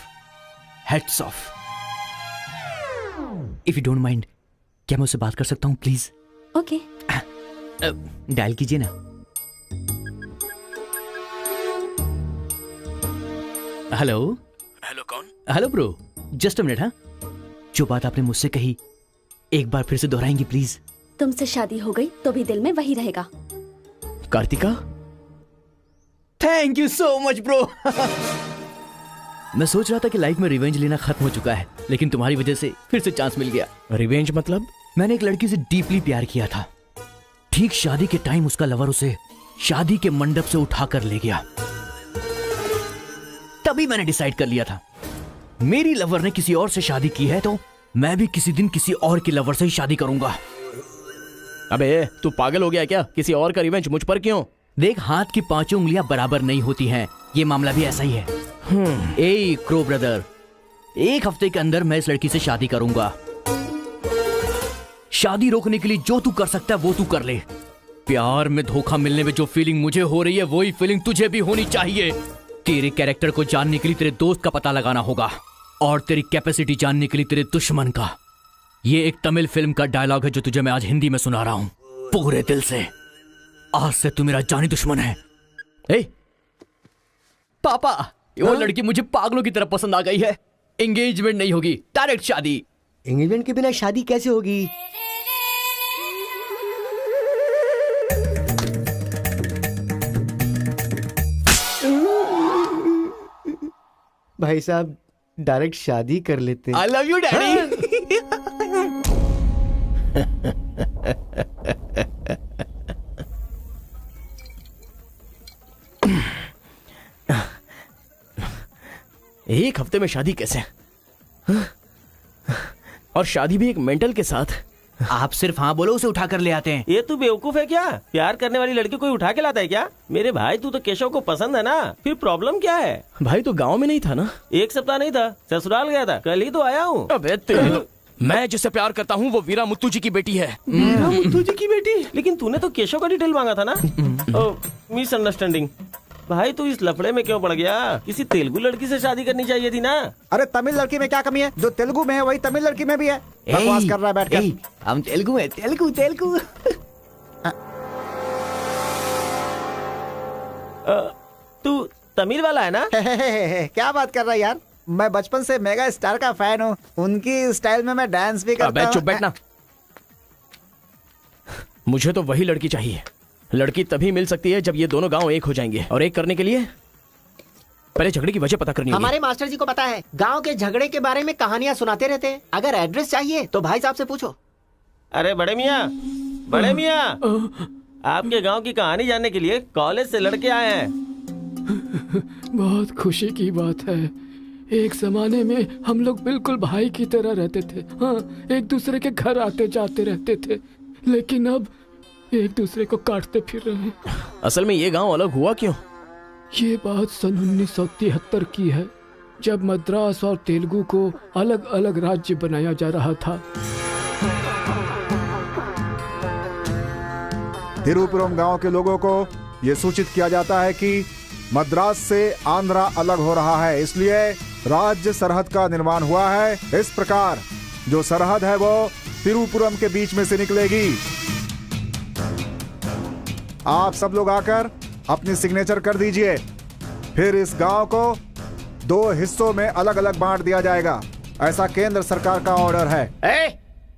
Heads of. If you don't mind, क्या मैं उससे बात कर सकता हूँ प्लीज? ओके। डायल कीजिए ना। हेलो। हेलो कौन? Hello bro, just a minute. हाँ, जो बात आपने मुझसे कही एक बार फिर से दोहराएंगी प्लीज? तुमसे शादी हो गई तो भी दिल में वही रहेगा। Kartika, thank you so much bro. मैं सोच रहा था कि लाइफ में रिवेंज लेना खत्म हो चुका है, लेकिन तुम्हारी वजह से फिर से चांस मिल गया। रिवेंज मतलब? मैंने एक लड़की से डीपली प्यार किया था। ठीक शादी के टाइम उसका लवर उसे शादी के मंडप से उठाकर ले गया। तभी मैंने डिसाइड कर लिया था, मेरी लवर ने किसी और से शादी की है तो मैं भी किसी दिन किसी और की लवर से ही शादी करूंगा। अबे तू पागल हो गया क्या? किसी और का रिवेंज मुझ पर क्यों? देख, हाथ की 5 उंगलियां बराबर नहीं होती हैं। ये मामला भी ऐसा ही है। ए क्रो ब्रदर, 1 हफ्ते के अंदर मैं इस लड़की से शादी करूंगा। शादी रोकने के लिए जो तू कर सकता है वो तू कर ले। प्यार में धोखा मिलने में जो फीलिंग मुझे हो रही है वही फीलिंग तुझे भी होनी चाहिए। तेरे कैरेक्टर को जानने के लिए तेरे दोस्त का पता लगाना होगा, और तेरी कैपेसिटी जानने के लिए तेरे दुश्मन का। ये एक तमिल फिल्म का डायलॉग है जो तुझे मैं आज हिंदी में सुना रहा हूं। पूरे दिल से। आज से तू मेरा जानी दुश्मन है। ए, पापा, वो लड़की मुझे पागलों की तरह पसंद आ गई है। एंगेजमेंट नहीं होगी, डायरेक्ट शादी। एंगेजमेंट के बिना शादी कैसे होगी? भाई साहब, डायरेक्ट शादी कर लेते। आई लव यू डैडी। एक हफ्ते में शादी कैसे? और शादी भी एक मेंटल के साथ। आप सिर्फ हाँ बोलो, उसे उठा कर ले आते हैं। ये तू बेवकूफ है क्या? प्यार करने वाली लड़की कोई उठा के लाता है क्या? मेरे भाई, तू तो केशव को पसंद है ना, फिर प्रॉब्लम क्या है? भाई तो गांव में नहीं था ना? एक सप्ताह नहीं था, ससुराल गया था, कल ही तो आया हूँ। अबे तेरे, मैं जिससे प्यार करता हूँ वो वीरा मुत्तू जी की बेटी है। वीरा मुत्तू जी की बेटी? लेकिन तूने तो केशव का डिटेल मांगा था ना? मिसअंडरस्टैंडिंग। भाई तू इस लफड़े में क्यों पड़ गया? किसी तेलुगु लड़की से शादी करनी चाहिए थी ना। अरे तमिल लड़की में क्या कमी है? जो तेलुगु में है वही तमिल लड़की में भी है। बकवास कर रहा है बैठकर। हम तेलुगु है, तेलुगु तेलुगु। तू तमिल वाला है ना? क्या बात कर रहा है यार? मैं बचपन से मेगा स्टार का फैन हूँ। उनकी स्टाइल में मैं डांस भी करता हूँ। चुप बैठना। मुझे तो वही लड़की चाहिए। लड़की तभी मिल सकती है जब ये दोनों गांव एक हो जाएंगे, और एक करने के लिए पहले झगड़े की वजह पता करनी होगी। हमारे मास्टर जी को पता है, गांव के झगड़े के बारे में कहानियां सुनाते रहते हैं। अगर एड्रेस चाहिए तो भाई साहब से पूछो। अरे बड़े मियाँ, आपके गांव की कहानी जानने के लिए कॉलेज से लड़के आए हैं। बहुत खुशी की बात है। एक जमाने में हम लोग बिल्कुल भाई की तरह रहते थे। हाँ, एक दूसरे के घर आते जाते रहते थे, लेकिन अब एक दूसरे को काटते फिर रहे हैं। असल में ये गांव अलग हुआ क्यों? ये बात सन 1973 की है, जब मद्रास और तेलुगु को अलग अलग राज्य बनाया जा रहा था। तिरुपुरम गांव के लोगों को ये सूचित किया जाता है कि मद्रास से आंध्रा अलग हो रहा है, इसलिए राज्य सरहद का निर्माण हुआ है। इस प्रकार जो सरहद है वो तिरुपुरम के बीच में से निकलेगी। आप सब लोग आकर अपनी सिग्नेचर कर दीजिए, फिर इस गांव को 2 हिस्सों में अलग अलग बांट दिया जाएगा। ऐसा केंद्र सरकार का ऑर्डर है।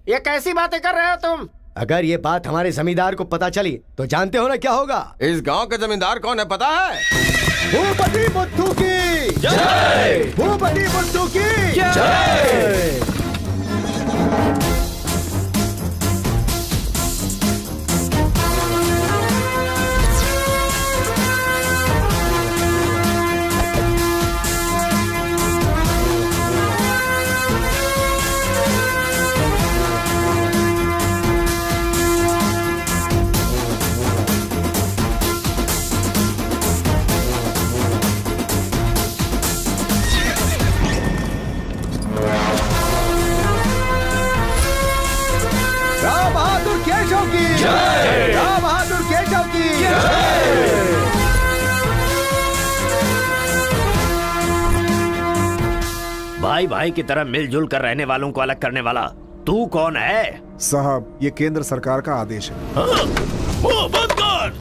ये कैसी बातें कर रहे हो तुम? अगर ये बात हमारे जमींदार को पता चली तो जानते हो ना क्या होगा? इस गांव के जमींदार कौन है पता है? भूपति बुद्धू की जय! भूपति बुद्धू की जय! भाई भाई की तरह मिलजुल कर रहने वालों को अलग करने वाला तू कौन है? साहब, ये केंद्र सरकार का आदेश है। बंद कर!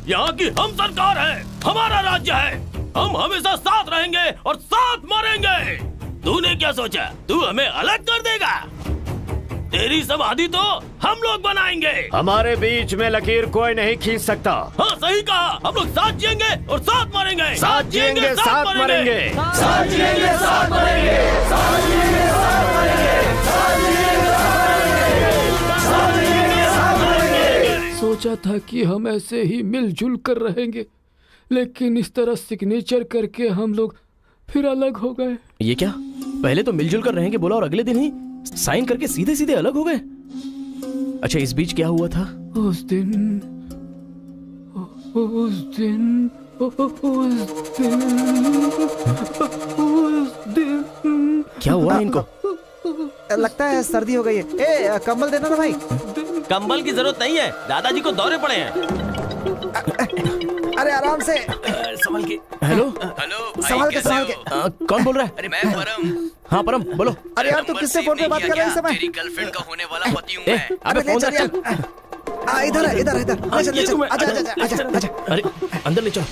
यहाँ की हम सरकार है, हमारा राज्य है। हम हमेशा साथ रहेंगे और साथ मरेंगे। तूने क्या सोचा तू हमें अलग कर देगा? तेरी समाधि तो हम लोग बनाएंगे। हमारे बीच में लकीर कोई नहीं खींच सकता। हाँ सही कहा, हम लोग साथ जिएंगे और साथ मरेंगे। साथ जिएंगे, साथ मरेंगे। साथ जिएंगे, साथ मरेंगे। साथ जिएंगे, साथ मरेंगे। साथ जिएंगे, साथ मरेंगे। साथ मरेंगे। सोचा था कि हम ऐसे ही मिलजुल कर रहेंगे, लेकिन इस तरह सिग्नेचर करके हम लोग फिर अलग हो गए। ये क्या? पहले तो मिलजुल कर रहेंगे बोला और अगले दिन ही साइन करके सीधे सीधे अलग हो गए। अच्छा, इस बीच क्या हुआ था? उस दिन क्या हुआ इनको? लगता है सर्दी हो गई है। ए, कंबल देना ना भाई। कंबल की जरूरत नहीं है, दादाजी को दौरे पड़े हैं। अरे आराम से संभल के। हेलो संभल के संभल के। कौन बोल रहा है? अरे मैं परम। हाँ परम बोलो। अरे यार, तू किससे फोन पे बात कर रहा है इस समय? तेरी गर्लफ्रेंड का होने वाला पति हूँ मैं। अबे फोन रख। इधर है, इधर इधर। आजा। अरे अंदर ले चलो।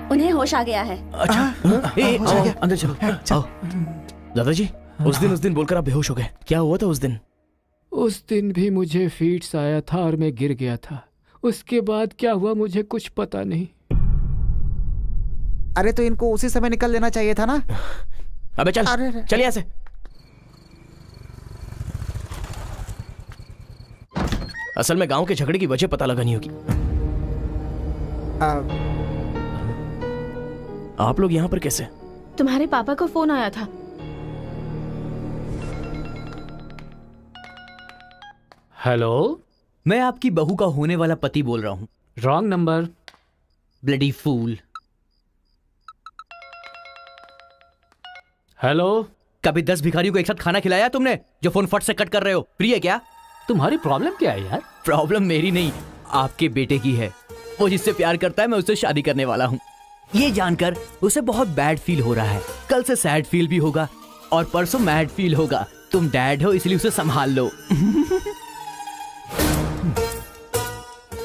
उन्हें होश आ गया है। अच्छा आओ, अंदर चलो। आओ दादाजी, उस दिन बोलकर आप बेहोश हो गए, क्या हुआ था उस दिन? उस दिन भी मुझे फीट्स आया था और मैं गिर गया था। उसके बाद क्या हुआ मुझे कुछ पता नहीं। अरे तो इनको उसी समय निकल लेना चाहिए था ना। अबे चल चल यहाँ से। असल में गांव के झगड़े की वजह पता लगानी होगी। आप लोग यहाँ पर कैसे? तुम्हारे पापा को फोन आया था। हेलो, मैं आपकी बहू का होने वाला पति बोल रहा हूँ। Wrong number. Bloody fool. Hello, कभी 10 भिखारियों को एक साथ खाना खिलाया तुमने जो फोन फट से कट कर रहे हो? प्रिय है क्या? तुम्हारी प्रॉब्लम क्या है यार? प्रॉब्लम मेरी नहीं, आपके बेटे की है। वो जिससे प्यार करता है मैं उससे शादी करने वाला हूँ। ये जानकर उसे बहुत बैड फील हो रहा है। कल से सैड फील भी होगा और परसों मैड फील होगा। तुम डैड हो इसलिए उसे संभाल लो।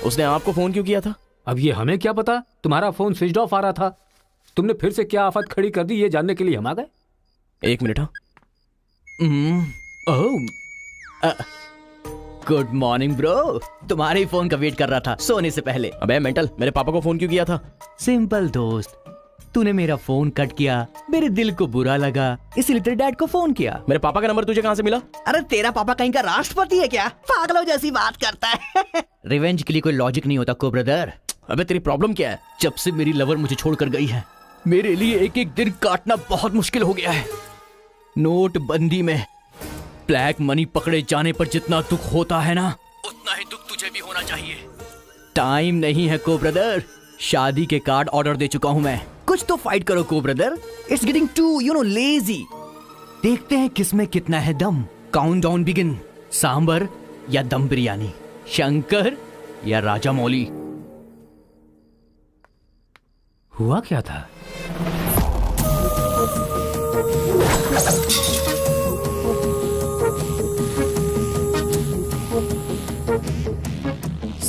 उसने आपको फोन क्यों किया था? अब ये हमें क्या पता, तुम्हारा फोन स्विच ऑफ आ रहा था। तुमने फिर से क्या आफत खड़ी कर दी ये जानने के लिए हम आ गए। 1 मिनट। Good morning bro. तुम्हारे ही फोन का वेट कर रहा था सोने से पहले। अबे मेंटल, मेरे पापा को फोन क्यों किया था? सिंपल दोस्त, तूने मेरा फोन कट किया, मेरे दिल को बुरा लगा, इसलिए तेरे डैड को फोन किया। मेरे पापा का नंबर तुझे कहाँ से मिला? अरे तेरा पापा कहीं का राष्ट्रपति है क्या? पागलों जैसी बात करता है। रिवेंज के लिए कोई लॉजिक नहीं होता को ब्रदर। अबे तेरी प्रॉब्लम क्या है? जब से मेरी लवर मुझे छोड़कर गई है, मेरे लिए एक एक दिन काटना बहुत मुश्किल हो गया है। नोटबंदी में ब्लैक मनी पकड़े जाने पर जितना दुख होता है ना, उतना ही दुख तुझे भी होना चाहिए। टाइम नहीं है को ब्रदर। शादी के कार्ड ऑर्डर दे चुका हूं मैं। कुछ तो फाइट करो को brother. It's getting too lazy. देखते हैं किसमें कितना है दम। Countdown begin. सांबर या दम बिरयानी, शंकर या राजा मौली। हुआ क्या था?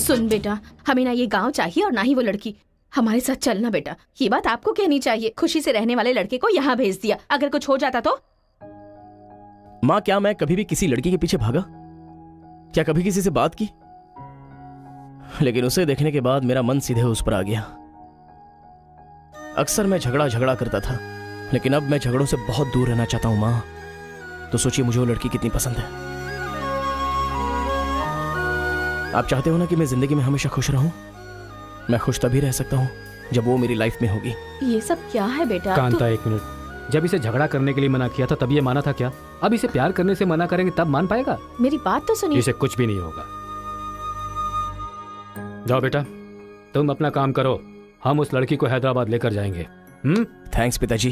सुन बेटा, हमें ना ये गांव चाहिए और ना ही वो लड़की। हमारे साथ चलना बेटा। ये बात आपको कहनी चाहिए। खुशी से रहने वाले लड़के को यहाँ भेज दिया, अगर कुछ हो जाता तो? माँ, क्या मैं कभी भी किसी लड़की के पीछे भागा? क्या कभी किसी से बात की? लेकिन उसे देखने के बाद मेरा मन सीधे उस पर आ गया। अक्सर मैं झगड़ा करता था, लेकिन अब मैं झगड़ों से बहुत दूर रहना चाहता हूँ माँ। तो सोचिए मुझे वो लड़की कितनी पसंद है। आप चाहते हो ना कि मैं जिंदगी में हमेशा खुश रहूं? मैं खुश तभी रह सकता हूं जब वो मेरी लाइफ में होगी। ये सब क्या है बेटा? कांता, एक मिनट। जब इसे झगड़ा करने के लिए मना किया था तब ये माना था क्या? अब इसे प्यार करने से मना करेंगे तब मान पाएगा? मेरी बात तो सुनिए। इसे कुछ भी नहीं होगा। जाओ बेटा, तुम अपना काम करो। हम उस लड़की को हैदराबाद लेकर जाएंगे। थैंक्स पिताजी।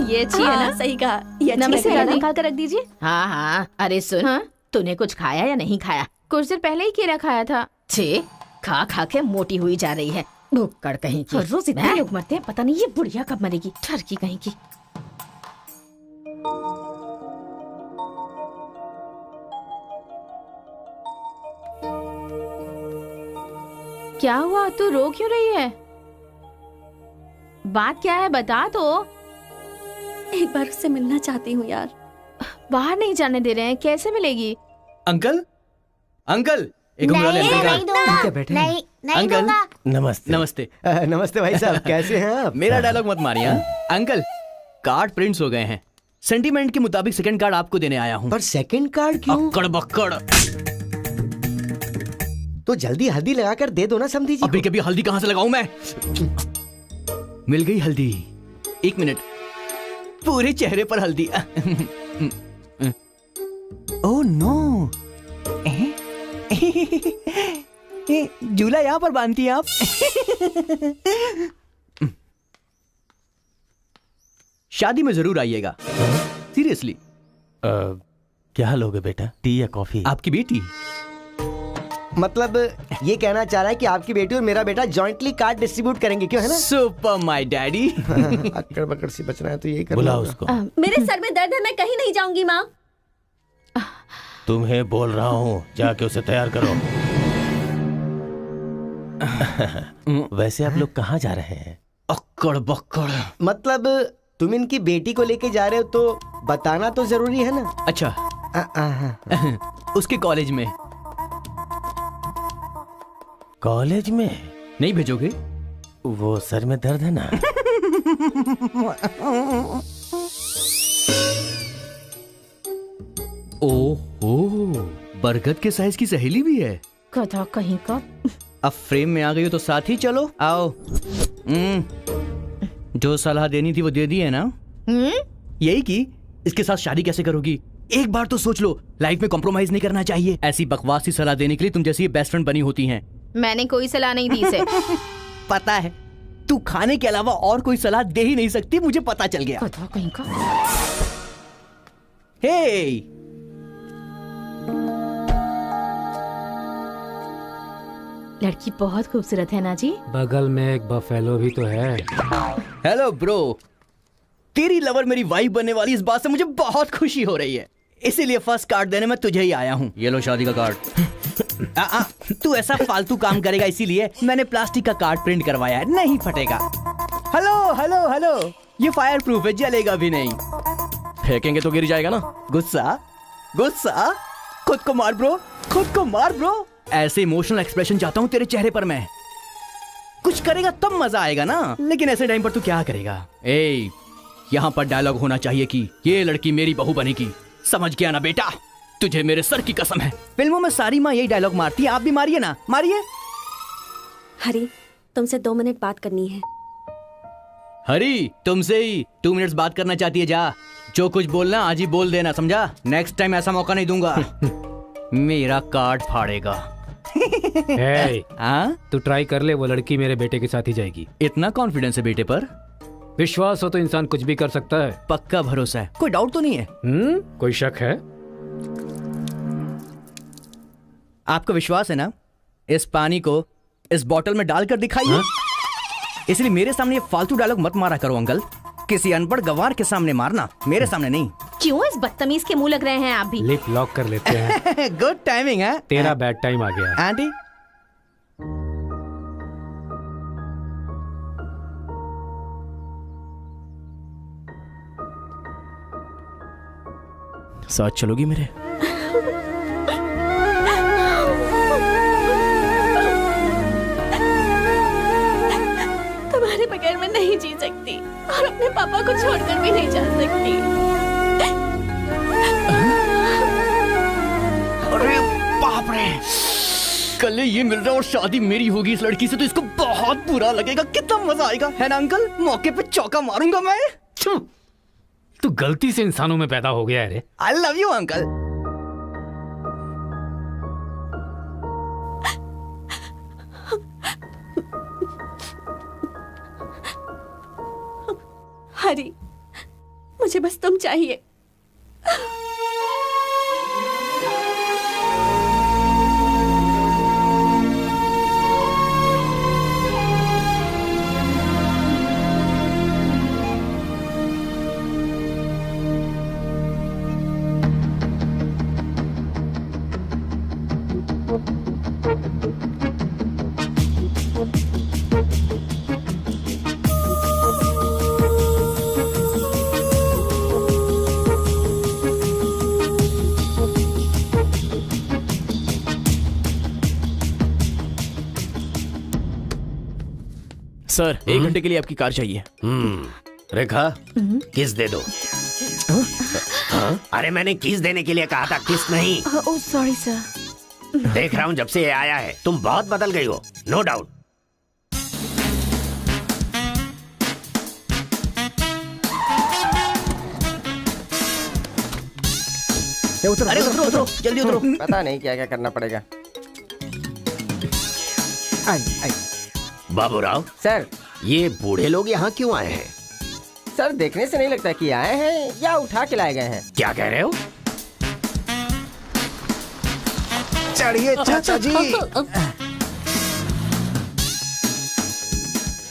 ये अच्छी है ना? सही कहा। ये नमस्ते, निकाल कर रख दीजिए। हाँ हाँ। अरे सुन, तूने कुछ खाया या नहीं खाया? कुछ देर पहले ही केला खाया था। छे, खा खा के मोटी हुई जा रही है। भुक्कड़ कहीं की। हर रोज इतने लोग मरते हैं, पता नहीं ये बुढ़िया कब मरेगी। ठरकी कहीं की। क्या हुआ? तू रो क्यों रही है? बात क्या है बता तो। एक बार उससे मिलना चाहती हूँ यार। बाहर नहीं जाने दे रहे हैं, कैसे मिलेगी? अंकल, अंकल, एक उंगली बैठे नहीं दूंगा। नमस्ते। नमस्ते। नमस्ते भाई साहब, कैसे हैं आप? मेरा डायलॉग मत मारिए। अंकल, कार्ड प्रिंट्स हो गए हैं। सेंटीमेंट के मुताबिक सेकंड कार्ड आपको देने आया हूँ। पर सेकंड कार्ड क्यों? अक्कड़ बक्कड़। तो जल्दी हल्दी लगाकर दे दो ना समधी जी। अभी कभी हल्दी कहाँ से लगाऊं मैं? मिल गई हल्दी। 1 मिनट, पूरे चेहरे पर हल्दी। Oh no. ये झूला यहाँ पर बांधती हैं आप? शादी में जरूर आइएगा, सीरियसली। क्या लोगे बेटा, टी या कॉफी? आपकी बेटी मतलब ये कहना चाह रहा है कि आपकी बेटी और मेरा बेटा जॉइंटली कार्ड डिस्ट्रीब्यूट करेंगे, क्यों है ना? Super my daddy. अक्कड़ बक्कड़ सी बचना है तो यही करना बुला होगा। उसको। मेरे सर में दर्द है, मैं कहीं नहीं जाऊंगी माँ। तुम्हें बोल रहा हूँ, जाके उसे तैयार करो। वैसे आप लोग कहाँ जा रहे हैं? अक्कड़ बक्कड़। मतलब तुम इनकी बेटी को लेके जा रहे हो तो बताना तो जरूरी है ना? अच्छा। उसके कॉलेज में। कॉलेज में नहीं भेजोगे? वो सर में दर्द है ना। ओह, बरगद के साइज की सहेली भी है। गधा कहीं का। अब फ्रेम में आ गई हो तो साथ ही चलो, आओ। जो सलाह देनी थी वो दे दी है ना? यही कि इसके साथ शादी कैसे करोगी? एक बार तो सोच लो, लाइफ में कॉम्प्रोमाइज नहीं करना चाहिए। ऐसी बकवास सी सलाह देने के लिए तुम जैसी बेस्ट फ्रेंड बनी होती हैं। मैंने कोई सलाह नहीं दी इसे। पता है, तू खाने के अलावा और कोई सलाह दे ही नहीं सकती, मुझे पता चल गया। गधा कहीं का। हे, लड़की बहुत खूबसूरत है ना जी। बगल में एक बफेलो भी तो है। हेलो ब्रो, तेरी लवर मेरी वाइफ बनने वाली, इस बात से मुझे बहुत खुशी हो रही है। इसीलिए फर्स्ट कार्ड देने में तुझे ही आया हूँ। ये लो शादी का कार्ड। तू ऐसा फालतू काम करेगा इसीलिए मैंने प्लास्टिक का कार्ड प्रिंट करवाया है, नहीं फटेगा। हेलो हेलो हेलो, ये फायर प्रूफ है, जलेगा भी नहीं। फेंकेंगे तो गिर जाएगा ना। गुस्सा गुस्सा, खुद को मार ब्रो, खुद को मार ब्रो। ऐसे इमोशनल एक्सप्रेशन चाहता हूँ तेरे चेहरे पर मैं। कुछ करेगा तब मजा आएगा ना, लेकिन ऐसे टाइम पर तू क्या करेगा? ए, यहाँ पर डायलॉग होना चाहिए कि ये लड़की मेरी बहू बनेगी। समझ गया ना बेटा? तुझे मेरे सर की कसम है। फिल्मों में सारी माँ यही डायलॉग मारती है, आप भी मारिए ना, मारिए। हरी, तुमसे 2 मिनट बात करनी है। हरी, तुमसे ही 2 मिनट्स बात करना चाहती है? जा, जो कुछ बोलना आज ही बोल देना, समझा? नेक्स्ट टाइम ऐसा मौका नहीं दूंगा। मेरा कार्ड फाड़ेगा। तू ट्राई कर ले, वो लड़की मेरे बेटे के साथ ही जाएगी। इतना कॉन्फिडेंस है बेटे पर? विश्वास हो तो इंसान कुछ भी कर सकता है। पक्का भरोसा है, कोई डाउट तो नहीं है? कोई शक है? आपको विश्वास है ना? इस पानी को इस बोतल में डालकर दिखाइए। इसलिए मेरे सामने ये फालतू डायलॉग मत मारा करो अंकल। किसी अनपढ़ गवार के सामने मारना, मेरे सामने नहीं। क्यों इस बदतमीज के मुंह लग रहे हैं आप भी? लिप लॉक कर लेते हैं। गुड टाइमिंग है। तेरा बैड टाइम आ गया। आंटी, साथ चलोगी मेरे? तुम्हारे बगैर मैं नहीं जी सकती और अपने पापा को छोड़कर भी नहीं जा सकती। अरे बाप रे, कल ये मिल रहा और शादी मेरी होगी इस लड़की से, तो इसको बहुत बुरा लगेगा। कितना मजा आएगा, है ना अंकल? मौके पे चौका मारूंगा मैं। तू गलती से इंसानों में पैदा हो गया है रे। I love you uncle. Hari, मुझे बस तुम चाहिए। सर, 1 घंटे के लिए आपकी कार चाहिए। रेखा, किस दे दो। अरे मैंने किस देने के लिए कहा था, किस नहीं। Oh sorry sir. देख रहा हूँ जब से ये आया है तुम बहुत बदल गई हो, नो डाउट। उतरो, अरे उतरो उतरो, जल्दी उतरो। पता नहीं क्या क्या करना पड़ेगा। बाबूराव सर, ये बूढ़े लोग यहाँ क्यों आए हैं? सर देखने से नहीं लगता कि आए हैं या उठा के लाए गए हैं। क्या कह रहे हो? चढ़िए चाचा जी।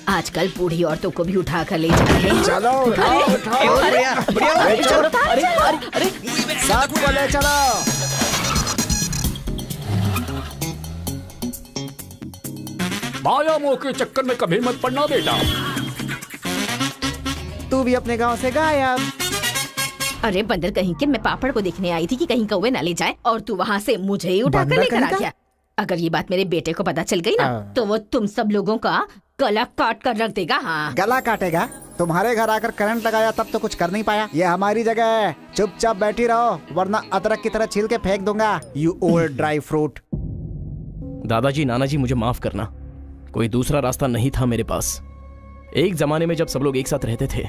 आजकल बूढ़ी औरतों को भी उठा कर ले जा रहे हैं। चलो उठाओ उठाओ। अरे सबको ले चलो। माया मोह के चक्कर में कभी मत पड़ना बेटा। तू भी अपने गांव से गायब। अरे बंदर कहीं के, मैं पापड़ को देखने आई थी कि कहीं कौवे न ले जाए और तू वहाँ से मुझे ही उठा कर लेकर आ गया। अगर ये बात मेरे बेटे को पता चल गई ना तो वो तुम सब लोगों का गला काट कर रख देगा। हाँ, गला काटेगा? तुम्हारे घर आकर करंट लगाया तब तो कुछ कर नहीं पाया। ये हमारी जगह है, चुपचाप बैठी रहो वरना अदरक की तरह छील के फेंक दूंगा। You old dry fruit. दादाजी नानाजी मुझे माफ करना, कोई दूसरा रास्ता नहीं था मेरे पास। एक जमाने में जब सब लोग एक साथ रहते थे,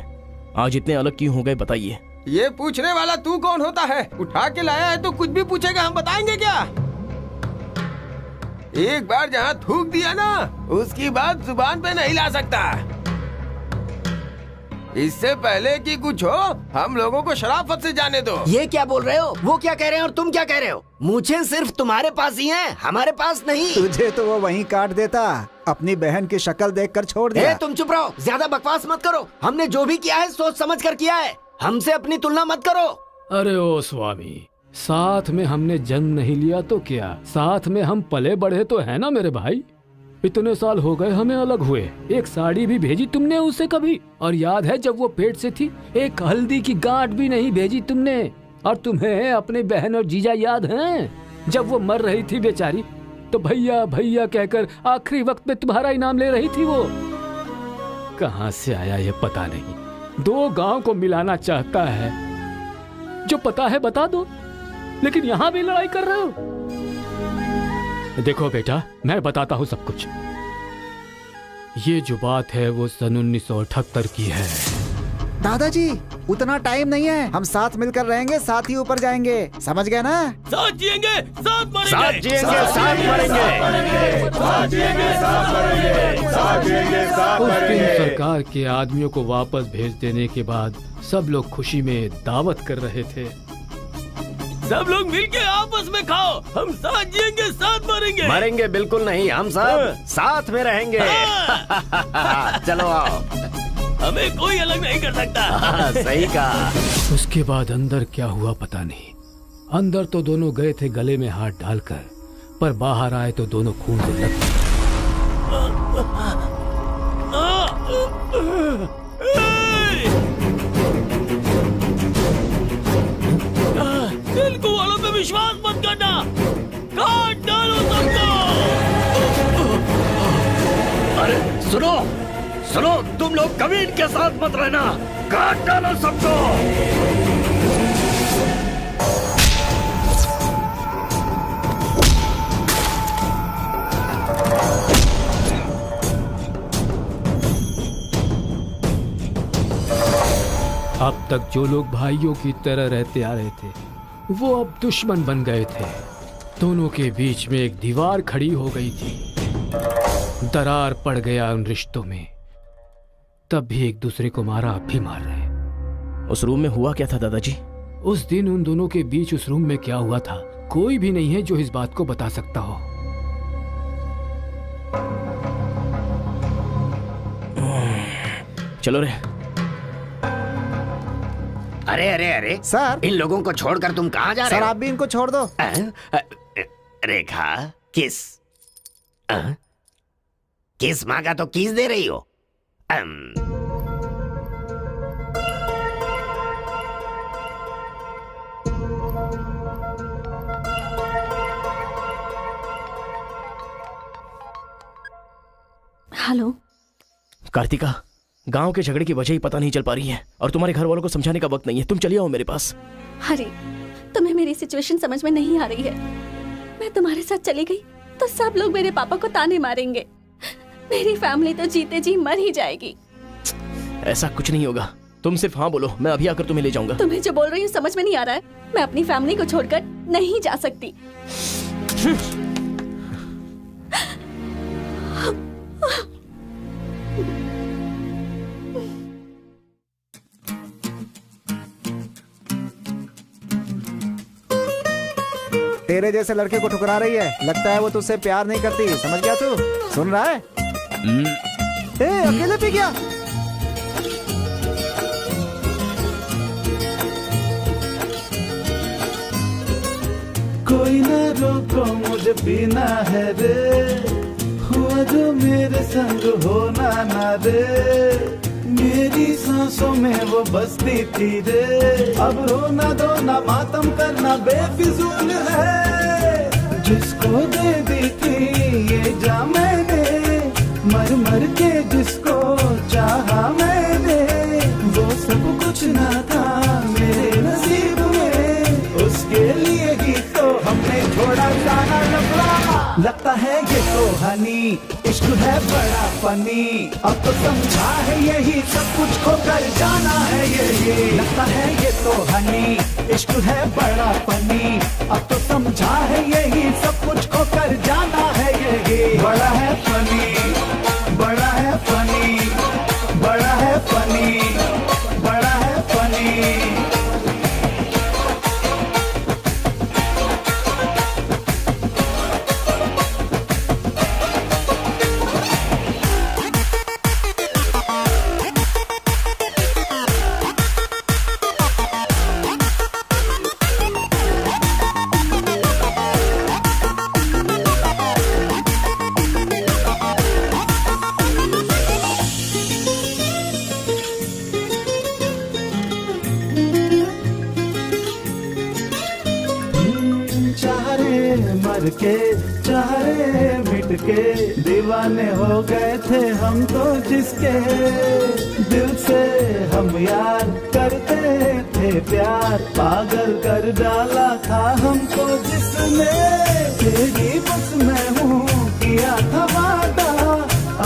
आज इतने अलग क्यों हो गए बताइए? ये पूछने वाला तू कौन होता है? उठा के लाया है तो कुछ भी पूछेगा, हम बताएंगे क्या? एक बार जहाँ थूक दिया ना, उसकी बात जुबान पे नहीं ला सकता। इससे पहले कि कुछ हो, हम लोगों को शराफत से जाने दो। ये क्या बोल रहे हो? वो क्या कह रहे हैं और तुम क्या कह रहे हो? मुझे सिर्फ तुम्हारे पास ही है, हमारे पास नहीं। तुझे तो वो वहीं काट देता, अपनी बहन की शक्ल देखकर छोड़ दिया। तुम चुप रहो, ज्यादा बकवास मत करो। हमने जो भी किया है सोच समझ कर किया है, हमसे अपनी तुलना मत करो। अरे ओ स्वामी, साथ में हमने जन्म नहीं लिया तो क्या, साथ में हम पले बढ़े तो है ना मेरे भाई। इतने साल हो गए हमें अलग हुए, एक साड़ी भी भेजी तुमने उसे कभी? और याद है जब वो पेट से थी, एक हल्दी की गांठ भी नहीं भेजी तुमने। और तुम्हें अपने बहन और जीजा याद हैं? जब वो मर रही थी बेचारी, तो भैया भैया कहकर आखिरी वक्त में तुम्हारा इनाम ले रही थी। वो कहाँ से आया ये पता नहीं। दो गांव को मिलाना चाहता है, जो पता है बता दो, लेकिन यहाँ भी लड़ाई कर रहे हो। देखो बेटा, मैं बताता हूँ सब कुछ। ये जो बात है वो सन 1978 की है। दादाजी उतना टाइम नहीं है, हम साथ मिलकर रहेंगे, साथ ही ऊपर जाएंगे, समझ गए ना? साथ जिएंगे, साथ मरेंगे, साथ जिएंगे, साथ मरेंगे, साथ जिएंगे, साथ मरेंगे, साथ जिएंगे, साथ उस दिन मरेंगे। सरकार के आदमियों को वापस भेज देने के बाद सब लोग खुशी में दावत कर रहे थे। सब लोग मिलके आपस में खाओ, हम साथ जिएंगे, साथ मरेंगे। मरेंगे बिल्कुल नहीं, हम सब साथ में रहेंगे। चलो आओ, हमें कोई अलग नहीं कर सकता। सही कहा। उसके बाद अंदर क्या हुआ पता नहीं। अंदर तो दोनों गए थे गले में हाथ डालकर, पर बाहर आए तो दोनों खून से लग। तेलुगु वालों पे विश्वास मत करना, काट डालो सबको। अरे सुनो सुनो, तुम लोग कभी इनके साथ मत रहना, काट डालो सबको। अब तक जो लोग भाइयों की तरह रहते आ रहे थे, वो अब दुश्मन बन गए थे। दोनों के बीच में एक दीवार खड़ी हो गई थी। दरार पड़ गया उन रिश्तों में। तब भी एक दूसरे को मारा, अब भी मार रहे। उस रूम में हुआ क्या था दादाजी? उस दिन उन दोनों के बीच उस रूम में क्या हुआ था, कोई भी नहीं है जो इस बात को बता सकता हो। चलो रे। अरे अरे अरे सर, इन लोगों को छोड़कर तुम कहाँ जा रहे सर हो? आप भी इनको छोड़ दो। रेखा, किस किस मांगा तो किस दे रही हो? हेलो कार्तिका, गांव के झगड़े की वजह ही पता नहीं चल पा रही है और तुम्हारे घर वालों को समझाने का वक्त नहीं है। तुम चलिए आओ मेरे पास। हरी, तुम्हें मेरी सिचुएशन समझ में नहीं आ रही है। मैं तुम्हारे साथ चली गई तो सब लोग मेरे पापा को ताने मारेंगे। मेरी फैमिली तो जीते जी मर ही जाएगी। ऐसा कुछ नहीं होगा, तुम सिर्फ हाँ बोलो, मैं अभी आकर तुम्हें ले जाऊंगा। तुम्हें जो बोल रही हूँ समझ में नहीं आ रहा है। मैं अपनी फैमिली को छोड़कर नहीं जा सकती। जैसे लड़के को ठुकरा रही है। लगता है वो तुझसे प्यार नहीं करती। समझ गया तू? सुन रहा है? अकेले पी गया। कोई ना रोको मुझे पीना है रे, हुआ जो मेरे संग होना ना रे। मेरी सांसों में वो बसती थी रे, अब रोना धोना मातम करना बेफिजूल है। जिसको दे दी थी ये जा मैंने, मर मर के जिसको चाहा मैंने, वो सब कुछ ना था मेरे नसीब में। उसके लिए ही तो हमने छोड़ा जाना लफड़ा। लगता है ये तो हनी, इश्क है बड़ा फनी। अब तो समझा है यही सब कुछ खो कर जाना है यही। लगता है ये तो हनी, इश्क है बड़ा फनी। अब तो समझा है यही सब कुछ खो कर जाना है यही। बड़ा है फनी, बड़ा है फनी, बड़ा है फनी, बड़ा है फनी। मर के चाहे मिट के, दीवाने हो गए थे हम तो जिसके। दिल से हम यार करते थे प्यार, पागल कर डाला था हमको जिसने। तेरी बस मैं हूँ किया था वादा,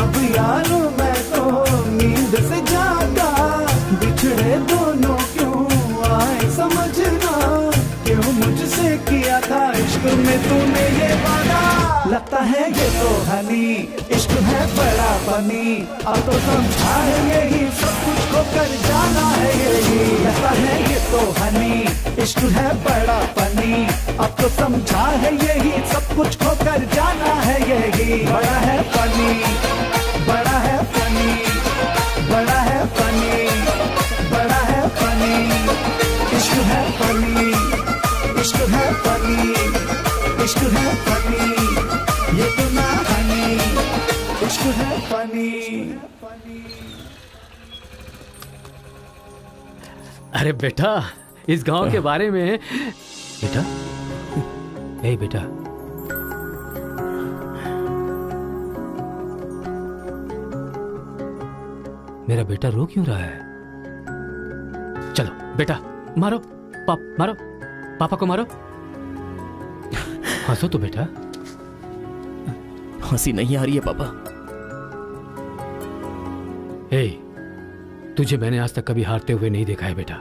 अब यार मैं तो नींद से जागा। बिछड़े दोनों क्यों आए समझना, क्यों मुझसे किया था इश्क में तूने ये वादा। लगता है ये तो हनी, इश्क है बड़ा फनी। अब तो समझा है यही सब कुछ खो कर जाना है यही। लगता है ये तो हनी, इश्क है बड़ा फनी। अब तो समझा है यही सब कुछ खो कर जाना है यही। बड़ा है फनी, बड़ा है फनी, बड़ा है फनी, बड़ा है फनी। इश्क है फनी, इश्क है फनी, इश्क है फनी। ये तो ना हनी, इश्क है फनी। अरे बेटा, इस गांव के बारे में। बेटा, ए बेटा, मेरा बेटा रो क्यों रहा है? चलो बेटा, मारो मारो, पापा को मारो। हंसो तो बेटा। हंसी नहीं आ रही है पापा। ए, तुझे मैंने आज तक कभी हारते हुए नहीं देखा है बेटा।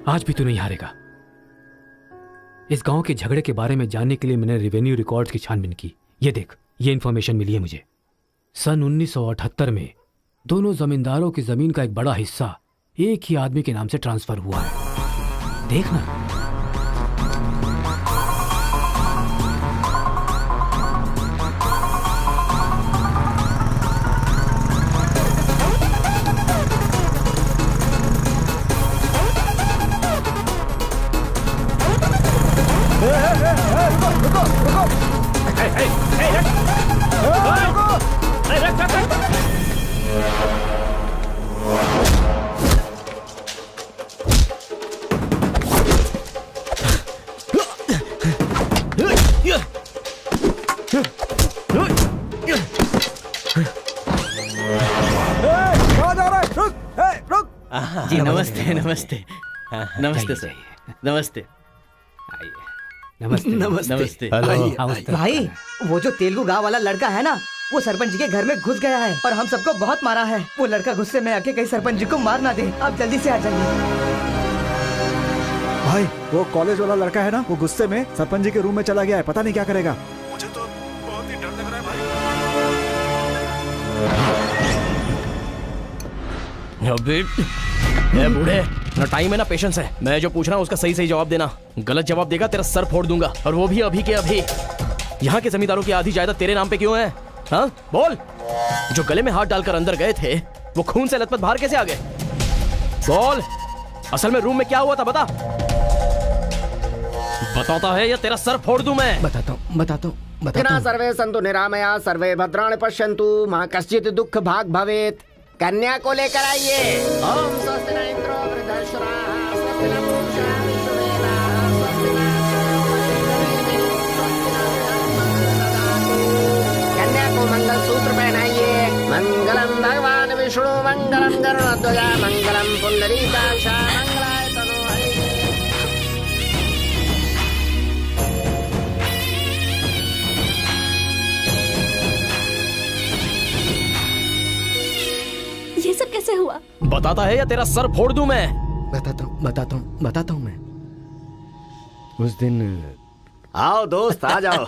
आज भी तू नहीं हारेगा। इस गांव के झगड़े के बारे में जानने के लिए मैंने रेवेन्यू रिकॉर्ड्स की छानबीन की। ये देख, ये इंफॉर्मेशन मिली है मुझे। सन 1978 में दोनों जमींदारों की जमीन का एक बड़ा हिस्सा एक ही आदमी के नाम से ट्रांसफर हुआ है। देखना। जी नमस्ते नमस्ते नमस्ते सर, नमस्ते नमस्ते नमस्ते। भाई, वो जो तेलुगु गाँव वाला लड़का है ना, वो सरपंच जी के घर में घुस गया है और हम सबको बहुत मारा है। वो लड़का गुस्से में आके कहीं सरपंच जी को मार ना दे। आप जल्दी से आ जाइए। भाई, वो कॉलेज वाला लड़का है ना, वो गुस्से में सरपंच जी के रूम में चला गया है। पता नहीं क्या करेगा। मुझे तो बहुत ही डर लग रहा है भाई। अबे, ए बूढ़े, ना टाइम है ना पेशेंस है। मैं जो पूछ रहा हूँ उसका सही सही जवाब देना। गलत जवाब देगा तेरा सर फोड़ दूंगा, और वो भी अभी के अभी। यहाँ के जमींदारों की आधी जायदाद तेरे नाम पे क्यों है? हाँ बोल। जो गले में हाथ डालकर अंदर गए थे वो खून से लथपथ बाहर कैसे आ गए? बोल, असल में रूम में क्या हुआ था बता। बताता है या तेरा सर फोड़ दूं मैं? बताता हूँ। सर्वे संतु निरामया सर्वे भद्राणि पश्यन्तु मां कश्चित् दुख भाग भवेत। कन्या को लेकर आइए। ओम स्वस्ति न इंद्रो वृद्धश्रवाः स्वस्ति न पूषा विश्ववेदाः स्वस्ति न कन्या को मंगल सूत्र पहनाइए। मंगलम भगवान विष्णु मंगलम गरुड़ध्वज मंगलम पुंडरीकाक्ष मंगलाय तनो हरिः। ये सब कैसे हुआ? बताता है या तेरा सर फोड़ दूं मैं? बताता हूँ मैं। उस दिन आओ दोस्त आ जाओ।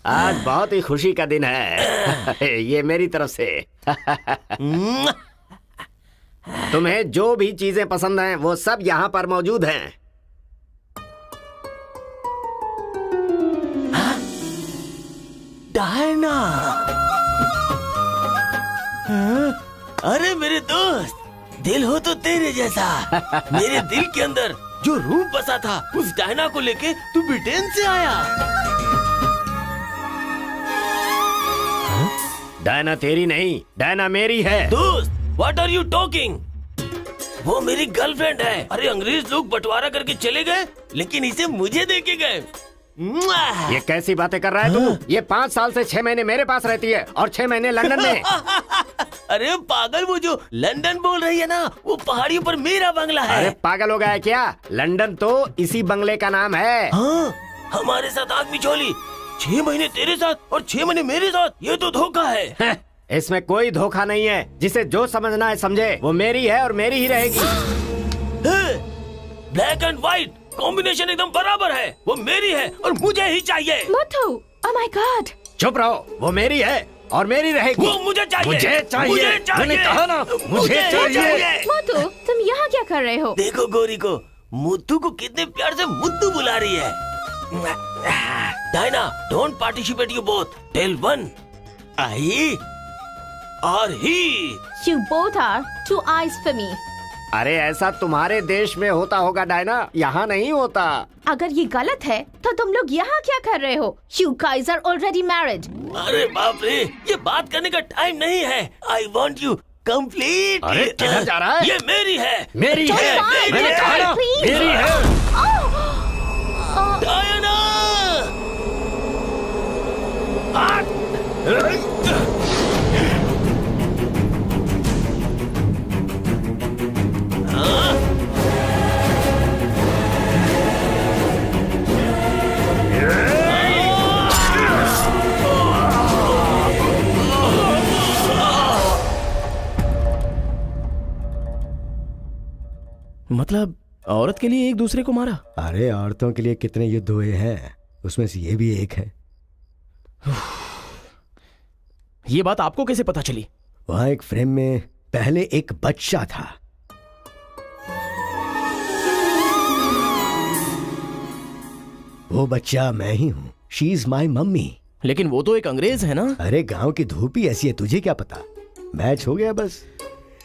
आज बहुत ही खुशी का दिन है। ये मेरी तरफ से। तुम्हें जो भी चीजें पसंद हैं वो सब यहाँ पर मौजूद हैं। डायना, अरे मेरे दोस्त, दिल हो तो तेरे जैसा। मेरे दिल के अंदर जो रूप बसा था उस डायना को लेके तू ब्रिटेन से आया। डायना तेरी नहीं, डायना मेरी है। दोस्त, व्हाट आर यू टॉकिंग? वो मेरी गर्लफ्रेंड है। अरे अंग्रेज लोग बंटवारा करके चले गए, लेकिन इसे मुझे दे के गए। ये कैसी बातें कर रहा है तू? ये 5 साल से 6 महीने मेरे पास रहती है और 6 महीने लंदन में। अरे पागल, वो जो लंदन बोल रही है ना, वो पहाड़ियों पर मेरा बंगला है। अरे पागल हो गया है क्या? लंदन तो इसी बंगले का नाम है। हाँ, हमारे साथ आग बिछोली। 6 महीने तेरे साथ और 6 महीने मेरे साथ, ये तो धोखा है। इसमें कोई धोखा नहीं है। जिसे जो समझना है समझे। वो मेरी है और मेरी ही रहेगी। ब्लैक एंड व्हाइट कॉम्बिनेशन एकदम बराबर है। वो मेरी है और मुझे ही चाहिए। मोटू, ओह माय गॉड। चुप रहो, वो मेरी है और मेरी रहेगी। वो मुझे चाहिए। मुझे चाहिए। मैंने कहा ना, मुझे चाहिए। मोटू, तुम यहाँ क्या कर रहे हो? देखो गोरी को, मुद्दू को कितने प्यार से मुद्दू बुला रही है। Diana, don't participate you both. Tell one, I और he. You both are two eyes for me. अरे ऐसा तुम्हारे देश में होता होगा डायना, यहाँ नहीं होता। अगर ये गलत है तो तुम लोग यहाँ क्या कर रहे हो? You guys are already married. अरे बाप रे, ये बात करने का टाइम नहीं है। I want you complete. अरे किधर जा रहा है? ये मेरी है। मेरी है। मैंने कहा ना, मेरी है। डायना! मतलब औरत के लिए एक दूसरे को मारा? अरे औरतों के लिए कितने युद्ध हुए हैं, उसमें से ये भी एक है। ये बात आपको कैसे पता चली? वहां एक फ्रेम में पहले एक बच्चा था। वो बच्चा मैं ही हूँ। She is my mummy. लेकिन वो तो एक अंग्रेज है ना? अरे गांव की धूप ही ऐसी है, तुझे क्या पता। मैच हो गया बस।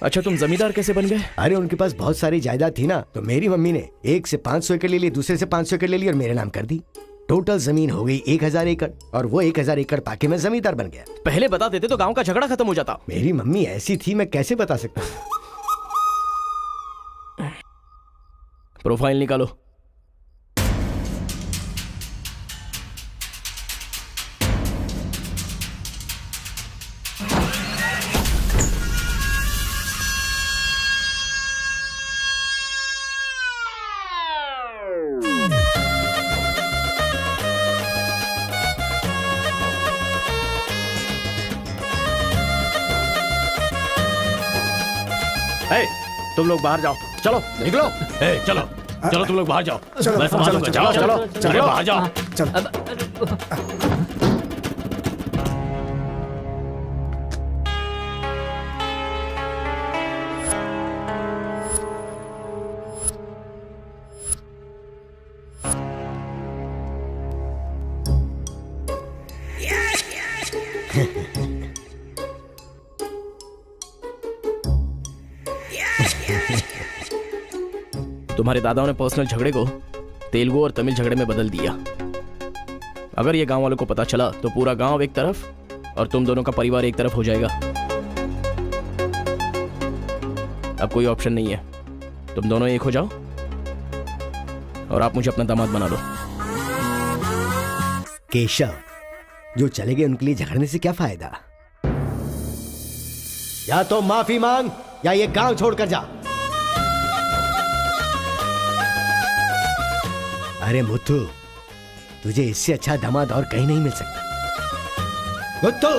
अच्छा, तुम जमींदार कैसे बन गए? अरे उनके पास बहुत सारी जायदाद थी ना, तो मेरी मम्मी ने एक से 500 एकड़ ले ली, दूसरे से 500 एकड़ ले ली और मेरे नाम कर दी। टोटल जमीन हो गई 1000 एकड़ और वो 1000 एकड़ पाके मैं जमींदार बन गया। पहले बता देते तो गांव का झगड़ा खत्म हो जाता। मेरी मम्मी ऐसी थी, मैं कैसे बता सकता हूँ। प्रोफाइल निकालो। तुम लोग बाहर जाओ, चलो निकलो। चलो चलो, तुम लोग बाहर जाओ, मैं संभालूंगा। चलो चलो चलो बाहर जाओ। तुम्हारे दादाओं ने पर्सनल झगड़े को तेलुगु और तमिल झगड़े में बदल दिया। अगर ये गांव वालों को पता चला तो पूरा गांव एक तरफ और तुम दोनों का परिवार एक तरफ हो जाएगा। अब कोई ऑप्शन नहीं है, तुम दोनों एक हो जाओ और आप मुझे अपना दामाद बना दो। केशव, जो चले गए उनके लिए झगड़ने से क्या फायदा? या तो माफी मांग या ये गांव छोड़कर जा। अरे मुत्तू, तुझे इससे अच्छा दामाद और कहीं नहीं मिल सकता। मुत्तू,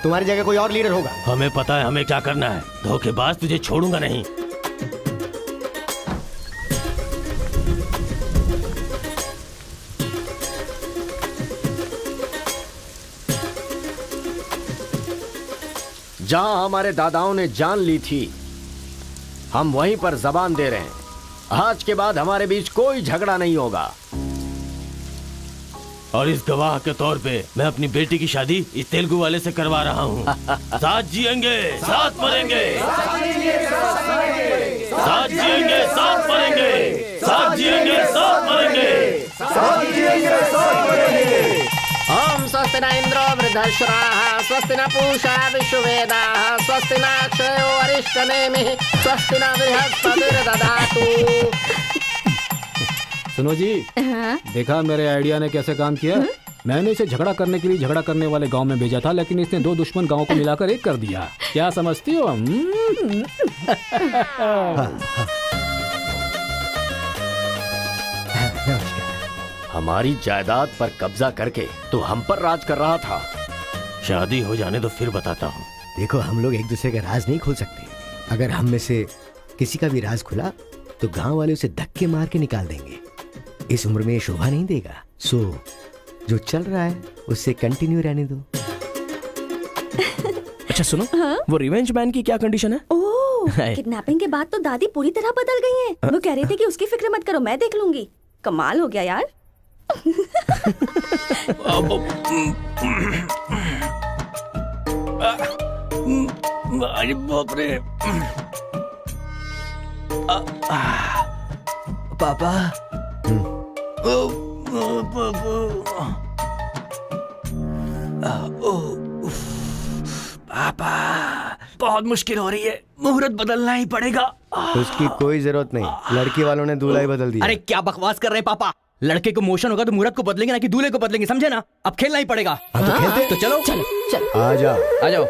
तुम्हारी जगह कोई और लीडर होगा। हमें पता है हमें क्या करना है। धोखेबाज, तुझे छोड़ूंगा नहीं। जहां हमारे दादाओं ने जान ली थी, हम वहीं पर जबान दे रहे हैं। आज के बाद हमारे बीच कोई झगड़ा नहीं होगा। और इस गवाह के तौर पे मैं अपनी बेटी की शादी इस तेलुगु वाले से करवा रहा हूँ। साथ जिएंगे, साथ मरेंगे, साथ जिएंगे, साथ मरेंगे, साथ जिएंगे, साथ मरेंगे, साथ जिएंगे, साथ मरेंगे। ओम स्वस्ति न इंद्रो वृद्धश्राः स्वस्ति न पूषा विश्ववेदाः स्वस्ति न अक्षयो अरिष्टनेमिः स्वस्ति न बृहस्पतिर्दधातु। सुनो जी, देखा मेरे आइडिया ने कैसे काम किया? मैंने इसे झगड़ा करने के लिए झगड़ा करने वाले गांव में भेजा था, लेकिन इसने दो दुश्मन गांवों को मिलाकर एक कर दिया। क्या समझती हो? हमारी जायदाद पर कब्जा करके तो हम पर राज कर रहा था। शादी हो जाने तो फिर बताता हूँ। देखो, हम लोग एक दूसरे का राज नहीं खोल सकते। अगर हम में से किसी का भी राज खुला तो गांव वाले उसे धक्के मार के निकाल देंगे। इस उम्र में ये शोभा नहीं देगा। सो जो चल रहा है उससे कंटिन्यू रहने दो। अच्छा सुनो, वो रिवेंज मैन की क्या कंडीशन है? ओह, किडनैपिंग के बाद तो दादी पूरी तरह बदल गई हैं। वो कह रही थी कि उसकी फिक्र मत करो, मैं देख लूंगी। कमाल हो गया यार। अरे बाप रे। पापा, पापा, बहुत मुश्किल हो रही है। मुहूर्त बदलना ही पड़ेगा। उसकी कोई जरूरत नहीं, लड़की वालों ने दूल्हा ही बदल दिया। अरे क्या बकवास कर रहे हैं पापा? लड़के को मोशन होगा तो मुहूर्त को बदलेंगे ना कि दूल्हे को बदलेंगे, समझे ना? अब खेलना ही पड़ेगा। तो खेलते। तो चलो चलो चलो, आ जाओ, आ जाओ।